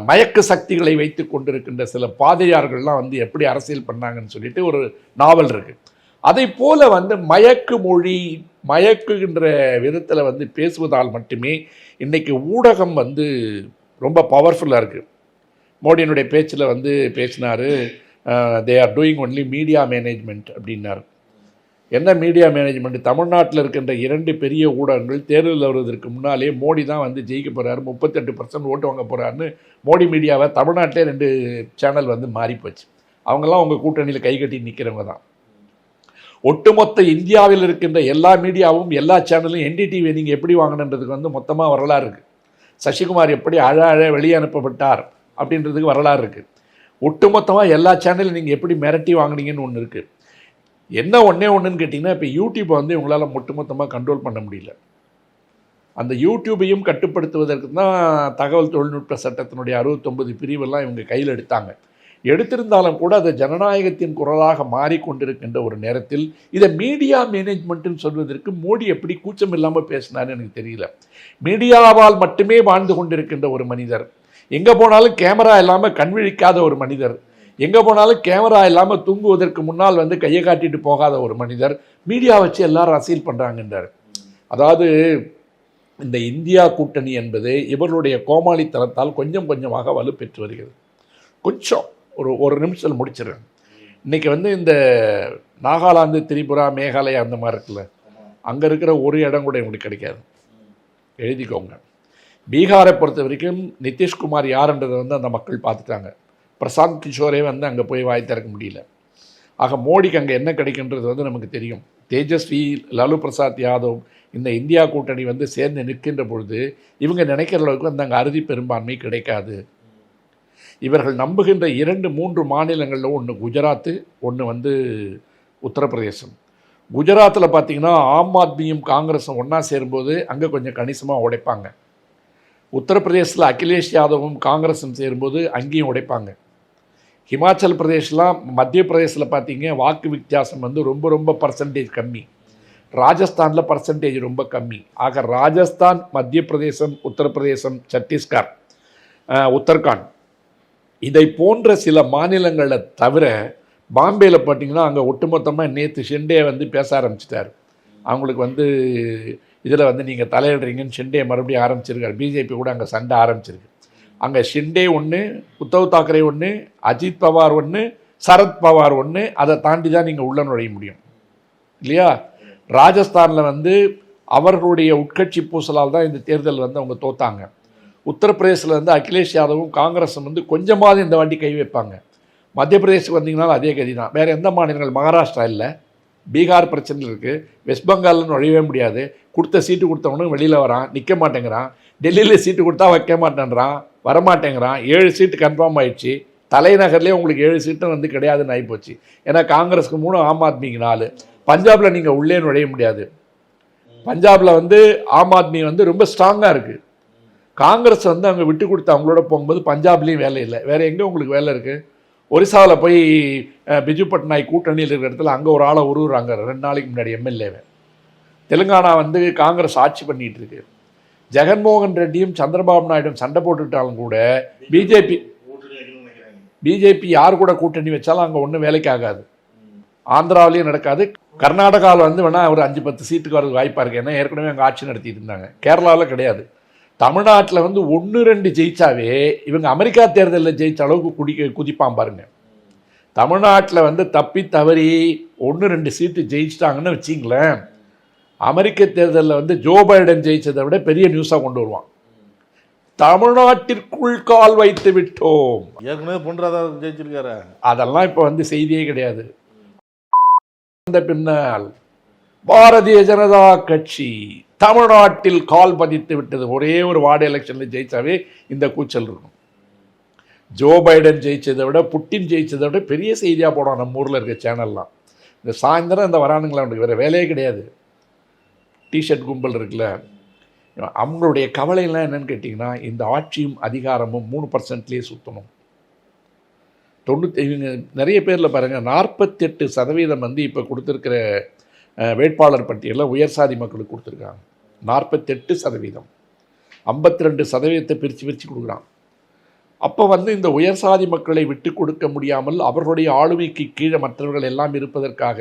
மயக்க சக்திகளை வைத்து கொண்டிருக்கின்ற சில பாதிரியார்கள்லாம் வந்து எப்படி அரசியல் பண்ணாங்கன்னு சொல்லிட்டு ஒரு நாவல் இருக்குது. அதை போல் வந்து மயக்கு மொழி, மயக்குகின்ற விதத்தில் வந்து பேசுவதால் மட்டுமே இன்றைக்கி ஊடகம் வந்து ரொம்ப பவர்ஃபுல்லாக இருக்குது. மோடியினுடைய பேச்சில் வந்து பேசினார், they are doing only media management அப்படின்னார். என்ன மீடியா மேனேஜ்மெண்ட்? தமிழ்நாட்டில் இருக்கின்ற 2 பெரிய ஊடகங்கள் தேர்தலில் வருவதற்கு முன்னாலே மோடி தான் வந்து ஜெயிக்க போகிறாரு, 38% ஓட்டு வாங்க போகிறாருன்னு மோடி மீடியாவை தமிழ்நாட்டிலே 2 சேனல் வந்து மாறிப்போச்சு. அவங்கெல்லாம் உங்கள் கூட்டணியில் கை கட்டி நிற்கிறவங்க தான். ஒட்டுமொத்த இந்தியாவில் இருக்கின்ற எல்லா மீடியாவும் எல்லா சேனலும் NDTV நீங்கள் எப்படி வாங்கினன்றதுக்கு வந்து மொத்தமாக வரலாறு இருக்குது. சசிகுமார் எப்படி அழ வெளியே அனுப்பப்பட்டார் அப்படின்றதுக்கு வரலாறு இருக்குது. ஒட்டுமொத்தமாக எல்லா சேனலும் நீங்கள் எப்படி மிரட்டி வாங்கினீங்கன்னு ஒன்று இருக்குது. என்ன ஒன்றுன்னு கேட்டிங்கன்னா, இப்போ யூடியூப்பை வந்து இவங்களால் ஒட்டுமொத்தமாக கண்ட்ரோல் பண்ண முடியல. அந்த யூடியூபையும் கட்டுப்படுத்துவதற்கு தான் தகவல் தொழில்நுட்ப சட்டத்தினுடைய 69 பிரிவெல்லாம் இவங்க கையில் எடுத்திருந்தாலும் கூட அது ஜனநாயகத்தின் குரலாக மாறிக்கொண்டிருக்கின்ற ஒரு நேரத்தில் இதை மீடியா மேனேஜ்மெண்ட்டுன்னு சொல்வதற்கு மோடி எப்படி கூச்சம் இல்லாமல் பேசினார்னு எனக்கு தெரியல. மீடியாவால் மட்டுமே வாழ்ந்து கொண்டிருக்கின்ற ஒரு மனிதர், எங்கே போனாலும் கேமரா இல்லாமல் கண் விழிக்காத ஒரு மனிதர், எங்கே போனாலும் கேமரா இல்லாமல் தூங்குவதற்கு முன்னால் வந்து கையை காட்டிட்டு போகாத ஒரு மனிதர், மீடியா வச்சு எல்லாரும் அரசியல் பண்ணுறாங்கன்றார். அதாவது இந்த இந்தியா கூட்டணி என்பது இவர்களுடைய கோமாளித்தனத்தால் கொஞ்சம் கொஞ்சமாக வலுப்பெற்று வருகிறது. கொஞ்சம் ஒரு நிமிஷத்தில் முடிச்சிடுறேன். இன்றைக்கி வந்து இந்த நாகாலாந்து, திரிபுரா, மேகாலயா அந்த மாதிரி இருக்குல்ல, அங்கே இருக்கிற ஒரு இடம் கூட இவங்களுக்கு கிடைக்காது. எழுதிக்கோங்க. பீகாரை பொறுத்த வரைக்கும் நிதிஷ்குமார் யாருன்றதை வந்து அந்த மக்கள் பார்த்துட்டாங்க. பிரசாந்த் கிஷோரே வந்து அங்கே போய் வாய் திறக்க முடியல. ஆக மோடிக்கு அங்கே என்ன கிடைக்கின்றது வந்து நமக்கு தெரியும். தேஜஸ்வி, லாலு பிரசாத் யாதவ் இந்த இந்தியா கூட்டணி வந்து சேர்ந்து நிற்கின்ற பொழுது இவங்க நினைக்கிற அளவுக்கு வந்து அங்கே அறுதி பெரும்பான்மை கிடைக்காது. இவர்கள் நம்புகின்ற 2-3 மாநிலங்களில் ஒன்று குஜராத்து, ஒன்று வந்து உத்தரப்பிரதேசம். குஜராத்தில் பார்த்திங்கன்னா ஆம் ஆத்மியும் காங்கிரஸும் ஒன்றா சேரும்போது அங்கே கொஞ்சம் கணிசமாக உடைப்பாங்க. உத்தரப்பிரதேசத்தில் அகிலேஷ் யாதவும் காங்கிரஸும் சேரும்போது அங்கேயும் உடைப்பாங்க. ஹிமாச்சல் பிரதேஷ்லாம், மத்திய பிரதேசில் பார்த்தீங்க வாக்கு வித்தியாசம் வந்து ரொம்ப ரொம்ப பர்சன்டேஜ் கம்மி. ராஜஸ்தானில் பர்சன்டேஜ் ரொம்ப கம்மி. ஆக ராஜஸ்தான், மத்திய பிரதேசம், உத்தரப்பிரதேசம், சத்தீஸ்கர், உத்தரகாண்ட் இதை போன்ற சில மாநிலங்களை தவிர பாம்பேயில் பார்த்திங்கன்னா அங்கே ஒட்டுமொத்தமாக நேற்று ஷிண்டே வந்து பேச ஆரம்பிச்சிட்டார். அவங்களுக்கு வந்து இதில் வந்து நீங்கள் தலையிடுறீங்கன்னு ஷிண்டே மறுபடியும் ஆரம்பிச்சிருக்காரு. பிஜேபி கூட அங்கே சண்டை ஆரம்பிச்சிருக்கு. அங்கே ஷிண்டே ஒன்று, உத்தவ் தாக்கரே ஒன்று, அஜித் பவார் ஒன்று, சரத் பவார் ஒன்று, அதை தாண்டி தான் நீங்கள் உள்ள நுழைய முடியும் இல்லையா? ராஜஸ்தானில் வந்து அவர்களுடைய உட்கட்சி பூசலால் தான் இந்த தேர்தல் வந்து அவங்க தோத்தாங்க. உத்தரப்பிரதேசில் வந்து அகிலேஷ் யாதவும் காங்கிரஸும் வந்து கொஞ்சமாவது இந்த வாட்டி கை வைப்பாங்க. மத்திய பிரதேசத்துக்கு வந்தீங்கனாலும் அதே கதி தான். வேறு எந்த மாநிலங்கள்? மகாராஷ்டிரா இல்லை, பீகார் பிரச்சனை இருக்குது, வெஸ்ட் பெங்காலில் நுழையவே முடியாது. கொடுத்த சீட்டு கொடுத்தவனும் வெளியில் வரான், நிற்க மாட்டேங்கிறான். டெல்லியில் சீட்டு கொடுத்தா வைக்க மாட்டேன்றான், வரமாட்டேங்கிறான். 7 சீட்டு கன்ஃபார்ம் ஆயிடுச்சு. தலைநகர்லேயே உங்களுக்கு 7 சீட்டும் வந்து கிடையாதுன்னு ஆகிப்போச்சு. ஏன்னா காங்கிரஸுக்கு 3, ஆம் ஆத்மிக்கு 4. பஞ்சாபில் நீங்கள் உள்ளே நுழைய முடியாது. பஞ்சாபில் வந்து ஆம் ஆத்மி வந்து ரொம்ப ஸ்ட்ராங்காக இருக்குது. காங்கிரஸ் வந்து அங்கே விட்டு கொடுத்து அவங்களோட போகும்போது பஞ்சாப்லேயும் வேலை இல்லை. வேறு எங்கே உங்களுக்கு வேலை இருக்குது? ஒரிசாவில் போய் பிஜு பட்நாயக் கூட்டணியில் இருக்கிற இடத்துல அங்கே ஒரு ஆளை உருவுறாங்க 2 நாளைக்கு முன்னாடி எம்எல்ஏவை. தெலுங்கானா வந்து காங்கிரஸ் ஆட்சி பண்ணிகிட்டு இருக்கு. ஜெகன்மோகன் ரெட்டியும் சந்திரபாபு நாயுடும் சண்டை போட்டுட்டாலும் கூட பிஜேபி யார் கூட கூட்டணி வச்சாலும் அங்கே ஒன்றும் வேலைக்கு ஆகாது. ஆந்திராவிலையும் நடக்காது. கர்நாடகாவில் வந்து வேணால் ஒரு 5-10 சீட்டுக்கு வரது வாய்ப்பாக இருக்குது. ஏன்னா ஏற்கனவே அங்கே ஆட்சி நடத்திட்டு இருந்தாங்க. கேரளாவில் கிடையாது. தமிழ்நாட்டில் வந்து 1-2 ஜெயிச்சாவே இவங்க அமெரிக்கா தேர்தலில் ஜெயிச்ச அளவுக்கு குதிப்பான் பாருங்க. தமிழ்நாட்டில் வந்து தப்பி தவறி 1-2 சீட்டு ஜெயிச்சிட்டாங்கன்னு வச்சிங்களேன், அமெரிக்க தேர்தலில் வந்து ஜோ பைடன் ஜெயிச்சதை விட பெரிய நியூஸாக கொண்டு வருவான். தமிழ்நாட்டிற்குள் கால் வைத்து விட்டோம். ஏற்கனவே பொன்ராதாகிருஷ்ணன் ஜெயிச்சிருக்காரு. அதெல்லாம் இப்போ வந்து செய்தியே கிடையாது. பின்னால் பாரதிய ஜனதா கட்சி தமிழ்நாட்டில் கால் பதித்து விட்டது. ஒரே ஒரு வார்டு எலெக்ஷனில் ஜெயிச்சாவே இந்த கூச்சல் இருக்கும். ஜோ பைடன் ஜெயிச்சதை விட புட்டின் ஜெயிச்சதை விட பெரிய செய்தியாக போடும் நம்ம ஊரில் இருக்க சேனல்லாம். இந்த சாயந்தரம் இந்த வரானுங்களா அவனுக்கு வேறு வேலையே கிடையாது. டிஷர்ட் கும்பல் இருக்குல்ல, அவங்களுடைய கவலையெல்லாம் என்னன்னு கேட்டிங்கன்னா, இந்த ஆட்சியும் அதிகாரமும் 3%லேயே சுற்றணும். இவங்க நிறைய பேரில் பாருங்கள் 48% வந்து இப்போ கொடுத்துருக்கிற வேட்பாளர் பட்டியலில் உயர் சாதி மக்களுக்கு கொடுத்துருக்காங்க. 48%, 52% பிரித்து கொடுக்குறான். அப்போ வந்து இந்த உயர் சாதி மக்களை விட்டு கொடுக்க முடியாமல் அவர்களுடைய ஆளுமைக்கு கீழே மற்றவர்கள் எல்லாம் இருப்பதற்காக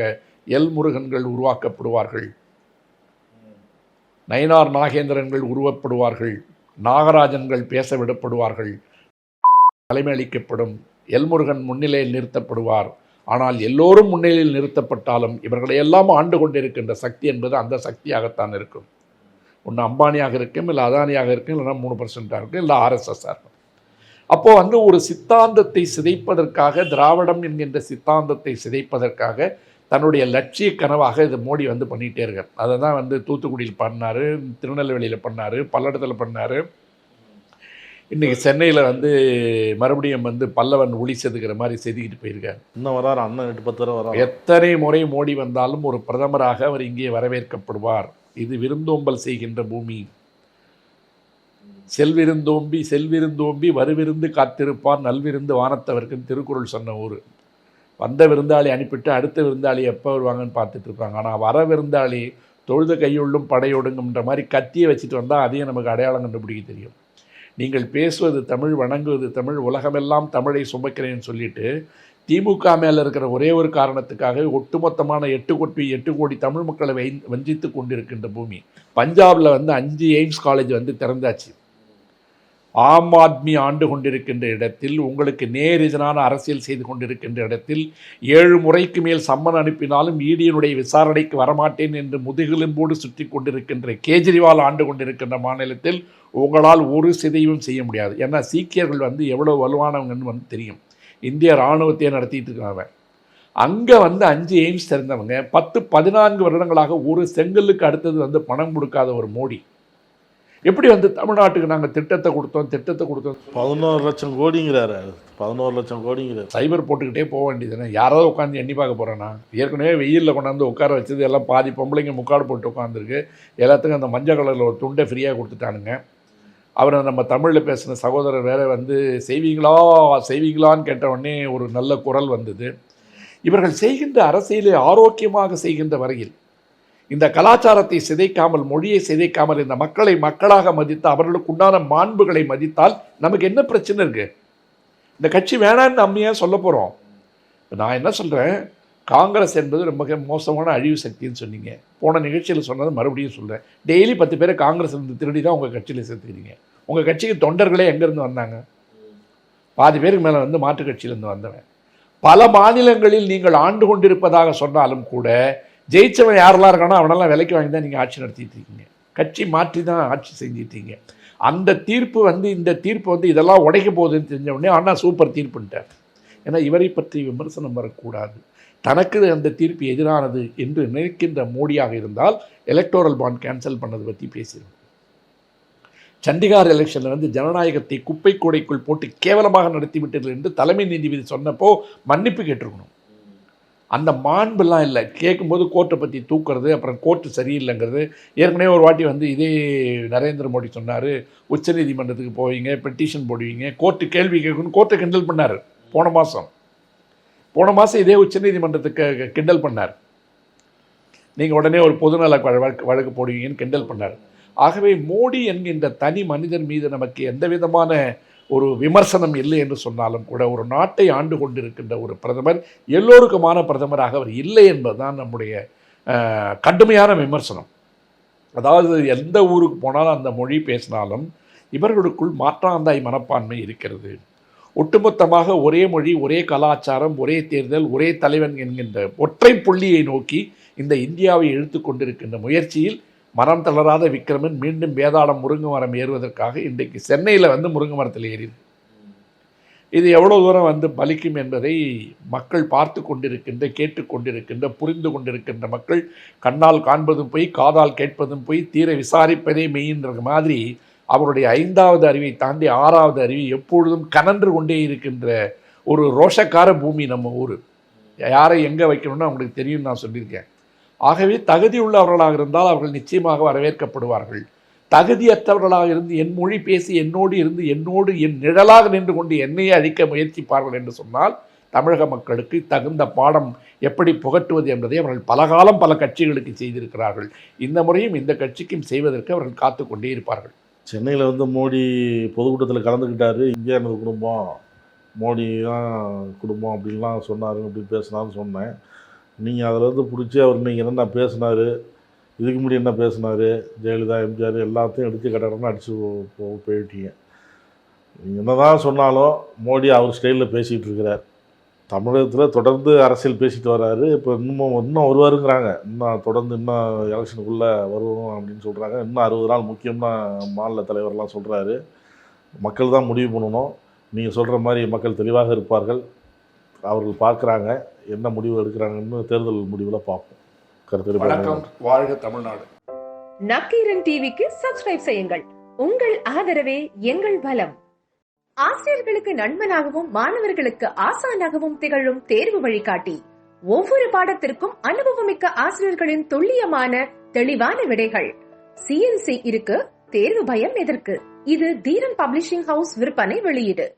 எல் முருகன்கள் உருவாக்கப்படுவார்கள், நயினார் நாகேந்திரன்கள் உருவப்படுவார்கள், நாகராஜன்கள் பேச விடப்படுவார்கள், தலைமை அளிக்கப்படும், எல்முருகன் முன்னிலையில் நிறுத்தப்படுவார். ஆனால் எல்லோரும் முன்னிலையில் நிறுத்தப்பட்டாலும் இவர்களை எல்லாம் ஆண்டு கொண்டிருக்கின்ற சக்தி என்பது அந்த சக்தியாகத்தான் இருக்கும். ஒன்று அம்பானியாக இருக்கும், இல்லை அதானியாக இருக்கும், இல்லைனா 3% இருக்கும், இல்லை ஆர்எஸ்எஸ்ஸாக இருக்கும். அப்போது வந்து ஒரு சித்தாந்தத்தை சிதைப்பதற்காக, திராவிடம் என்கின்ற சித்தாந்தத்தை சிதைப்பதற்காக தன்னுடைய லட்சிய கனவாக இது மோடி வந்து பண்ணிகிட்டே இருக்கார். அதை தான் வந்து தூத்துக்குடியில் பண்ணார், திருநெல்வேலியில் பண்ணார், பல்லடத்தில் பண்ணார். இன்றைக்கி சென்னையில் வந்து மறுபடியும் வந்து பல்லவன் ஒளி செதுக்கிற மாதிரி செதுக்கிட்டு போயிருக்கார். இன்னும் வராரு அண்ணன் 8-10 வர. எத்தனை முறை மோடி வந்தாலும் ஒரு பிரதமராக அவர் இங்கே வரவேற்கப்படுவார். இது விருந்தோம்பல் செய்கின்ற பூமி. செல்விருந்தோம்பி வருவிருந்து காத்திருப்பார், நல்விருந்து வானத்தவர்க்குன்னு திருக்குறள் சொன்ன ஊர். வந்த விருந்தாளி அனுப்பிட்டு அடுத்த விருந்தாளி எப்போ வருவாங்கன்னு பார்த்துட்டு இருப்பாங்க. ஆனால் வர விருந்தாளி தொழுத கையுள்ளும் படையொடுங்குன்ற மாதிரி கத்தியை வச்சுட்டு வந்தால் அதையும் நமக்கு அடையாளம் கண்டுபிடிக்க தெரியும். நீங்கள் பேசுவது தமிழ், வணங்குவது தமிழ், உலகமெல்லாம் தமிழை சுமக்கிறேன்னு சொல்லிட்டு திமுக மேலே இருக்கிற ஒரே ஒரு காரணத்துக்காக ஒட்டுமொத்தமான 8 கோடி தமிழ் மக்களை வஞ்சித்து கொண்டிருக்கின்ற பூமி. பஞ்சாபில் வந்து 5 எய்ம்ஸ் காலேஜ் வந்து திறந்தாச்சு. ஆம் ஆத்மி ஆண்டு கொண்டிருக்கின்ற இடத்தில், உங்களுக்கு நேர் எதிரான அரசியல் செய்து கொண்டிருக்கின்ற இடத்தில் 7 முறைக்கு மேல் சம்மன் அனுப்பினாலும் ஈடியனுடைய விசாரணைக்கு வரமாட்டேன் என்று முதுகெலும்போடு சுற்றி கொண்டிருக்கின்ற கேஜ்ரிவால் ஆண்டு கொண்டிருக்கின்ற மாநிலத்தில் உங்களால் ஒரு சிதைவும் செய்ய முடியாது. ஏன்னா சீக்கியர்கள் வந்து எவ்வளோ வலுவானவங்கன்னு வந்து தெரியும். இந்திய இராணுவத்தையே நடத்திட்டு இருக்கிறாங்க. அங்கே வந்து 5 எய்ம்ஸ் திறந்தவங்க 10-14 வருடங்களாக ஒரு செங்கலுக்கு அடுத்தது வந்து பணம் கொடுக்காத ஒரு மோடி எப்படி வந்து தமிழ்நாட்டுக்கு நாங்கள் திட்டத்தை கொடுத்தோம் 11 லட்சம் கோடிங்கிறாரு. 11 லட்சம் கோடிங்கிறாரு. சைபர் போட்டுக்கிட்டே போக வேண்டியதுன்னு யாராவது உட்காந்து எண்ணி பார்க்க போகிறேன்னா? ஏற்கனவே வெயிலில் கொண்டாந்து உட்கார வச்சது எல்லாம் பாதி பொம்பளைங்க முக்காடு போட்டு உட்காந்துருக்கு. எல்லாத்துக்கும் அந்த மஞ்சள் கலரில் ஒரு துண்டை ஃப்ரீயாக கொடுத்துட்டானுங்க. அவரை நம்ம தமிழில் பேசின சகோதரர் வேறு வந்து செய்வீங்களான்னு கேட்ட உடனே ஒரு நல்ல குரல் வந்தது. இவர்கள் செய்கின்ற அரசியலை ஆரோக்கியமாக செய்கின்ற வரையில், இந்த கலாச்சாரத்தை சிதைக்காமல், மொழியை சிதைக்காமல், இந்த மக்களை மக்களாக மதித்து அவர்களுக்கு உண்டான மாண்புகளை மதித்தால் நமக்கு என்ன பிரச்சனை இருக்குது? இந்த கட்சி வேணான்னு நம்ம ஏன் சொல்ல போகிறோம்? நான் என்ன சொல்கிறேன், காங்கிரஸ் என்பது ரொம்ப மோசமான அழிவு சக்தின்னு சொன்னீங்க. போன நிகழ்ச்சியில் சொன்னதை மறுபடியும் சொல்கிறேன். டெய்லி 10 பேரை காங்கிரஸ் இருந்து திருடி தான் உங்கள் கட்சியில் சேர்த்துக்கிறீங்க. உங்கள் கட்சிக்கு தொண்டர்களே எங்கேருந்து வந்தாங்க? பாதி பேருக்கு மேலே வந்து மாற்றுக் கட்சியிலேருந்து வந்தவன். பல மாநிலங்களில் நீங்கள் ஆண்டு கொண்டிருப்பதாக சொன்னாலும் கூட ஜெயிச்சவன் யாரெல்லாம் இருக்கானோ அவனெல்லாம் விலைக்கு வாங்கி தான் நீங்கள் ஆட்சி நடத்திட்டு இருக்கீங்க. கட்சி மாற்றி தான் ஆட்சி செஞ்சிட்டீங்க. அந்த தீர்ப்பு வந்து, இந்த தீர்ப்பு வந்து இதெல்லாம் உடைக்க போகுதுன்னு தெரிஞ்ச உடனே ஆனால் சூப்பர் தீர்ப்புன்ட்டார். ஏன்னா இவரை பற்றி விமர்சனம் வரக்கூடாது. தனக்கு அந்த தீர்ப்பு எதிரானது என்று நினைக்கின்ற மோடியாக இருந்தால் எலக்டோரல் பாண்ட் கேன்சல் பண்ணதை பற்றி பேசியிருக்கோம். சண்டிகார் எலெக்ஷனில் வந்து ஜனநாயகத்தை குப்பை கூடைக்குள் போட்டு கேவலமாக நடத்திவிட்டீர்கள் என்று தலைமை நீதிபதி சொன்னப்போ மன்னிப்பு கேட்டிருக்கணும். அந்த மாண்பெல்லாம் இல்லை. கேட்கும்போது கோர்ட்டை பற்றி தூக்குறது, அப்புறம் கோர்ட்டு சரியில்லைங்கிறது. ஏற்கனவே ஒரு வாட்டி வந்து இதே நரேந்திர மோடி சொன்னார், உச்சநீதிமன்றத்துக்கு போவீங்க, பெட்டிஷன் போடுவீங்க, கோர்ட்டு கேள்வி கேட்கணும்னு கோர்ட்டை கிண்டல் பண்ணார். போன மாதம் இதே உச்சநீதிமன்றத்துக்கு கிண்டல் பண்ணார். நீங்கள் உடனே ஒரு பொதுநல வழக்கு போடுவீங்கன்னு கிண்டல் பண்ணார். ஆகவே மோடி என்கின்ற தனி மனிதன் மீது நமக்கு எந்த விதமான ஒரு விமர்சனம் இல்லை என்று சொன்னாலும் கூட, ஒரு நாட்டை ஆண்டு கொண்டிருக்கின்ற ஒரு பிரதமர் எல்லோருக்குமான பிரதமராக அவர் இல்லை என்பதுதான் நம்முடைய கடுமையான விமர்சனம். அதாவது எந்த ஊருக்கு போனாலும் அந்த மொழி பேசினாலும் இவர்களுக்குள் மாற்றாந்தாய் மனப்பான்மை இருக்கிறது. ஒட்டுமொத்தமாக ஒரே மொழி, ஒரே கலாச்சாரம், ஒரே தேர்தல், ஒரே தலைவன் என்கின்ற ஒற்றை புள்ளியை நோக்கி இந்த இந்தியாவை இழுத்து கொண்டிருக்கின்ற முயற்சியில் மரம் தளராத விக்ரமன் மீண்டும் வேதாளம் முருங்கை மரம் ஏறுவதற்காக இன்றைக்கு சென்னையில் வந்து முருங்கை மரத்தில் ஏறிது. இது எவ்வளோ தூரம் வந்து பலிக்கும் என்பதை மக்கள் பார்த்து கொண்டிருக்கின்ற, கேட்டுக்கொண்டிருக்கின்ற, புரிந்து கொண்டிருக்கின்ற மக்கள் கண்ணால் காண்பதும் போய், காதால் கேட்பதும் போய், தீர விசாரிப்பதே மெய்ன்ற மாதிரி அவருடைய 5வது அறிவை தாண்டி 6வது அறிவு எப்பொழுதும் கனன்று கொண்டே இருக்கின்ற ஒரு ரோஷக்கார பூமி நம்ம ஊர். யாரை எங்கே வைக்கணும்னு அவங்களுக்கு தெரியும், நான் சொல்லியிருக்கேன். ஆகவே தகுதி உள்ளவர்களாக இருந்தால் அவர்கள் நிச்சயமாக வரவேற்கப்படுவார்கள். தகுதியற்றவர்களாக இருந்து என் மொழி பேசி என்னோடு இருந்து என்னோடு என் நிழலாக நின்று கொண்டு என்னையே அழிக்க முயற்சிப்பார்கள் என்று சொன்னால் தமிழக மக்களுக்கு தகுந்த பாடம் எப்படி புகட்டுவது என்பதை அவர்கள் பலகாலம் பல கட்சிகளுக்கு செய்திருக்கிறார்கள். இந்த முறையும் இந்த கட்சிக்கும் செய்வதற்கு அவர்கள் காத்து கொண்டே இருப்பார்கள். சென்னையில் வந்து மோடி பொதுக்கூட்டத்தில் கலந்துக்கிட்டாரு. இங்கே எனது குடும்பம், மோடி தான் குடும்பம் அப்படின்லாம் சொன்னார், அப்படின்னு பேசினார்னு சொன்னேன். நீங்கள் அதில் வந்து பிடிச்சி அவர் நீங்கள் என்னென்ன பேசினார், இதுக்கு முன்னாடி என்ன பேசினார், ஜெயலலிதா, எம்ஜிஆர் எல்லாத்தையும் எடுத்து கட்டணம்னு அடித்து போயிட்டீங்க. நீங்கள் என்ன தான் சொன்னாலும் மோடி அவர் ஸ்டைலில் பேசிகிட்டு இருக்கிறார். தமிழகத்தில் தொடர்ந்து அரசியல் பேசிட்டு வர்றாரு. இப்போ இன்னும் வருவாருங்கிறாங்க. இன்னும் தொடர்ந்து இன்னும் எலெக்ஷனுக்குள்ளே வருவோம் அப்படின்னு சொல்கிறாங்க. இன்னும் 60 நாள் முக்கியம்னா மாநில தலைவர்லாம் சொல்கிறாரு. மக்கள் தான் முடிவு பண்ணணும். நீங்கள் சொல்கிற மாதிரி மக்கள் தெளிவாக இருப்பார்கள். அவர்கள் பார்க்குறாங்க, என்ன முடிவு எடுக்கிறாங்கன்னு தேர்தல் முடிவில் பார்ப்போம். வணக்கம். வாழ்க தமிழ்நாடு. நக்கீரன் டிவிக்கு சப்ஸ்கிரைப் செய்யுங்கள். உங்கள் ஆதரவே எங்கள் பலம். ஆசிரியர்களுக்கு நண்பனாகவும் மாணவர்களுக்கு ஆசானாகவும் திகழும் தேர்வு வழிகாட்டி. ஒவ்வொரு பாடத்திற்கும் அனுபவமிக்க ஆசிரியர்களின் துல்லியமான தெளிவான விடைகள். CNC இருக்கு, தேர்வு பயம் எதற்கு? இது தீரன் பப்ளிஷிங் ஹவுஸ் விற்பனை வெளியீடு.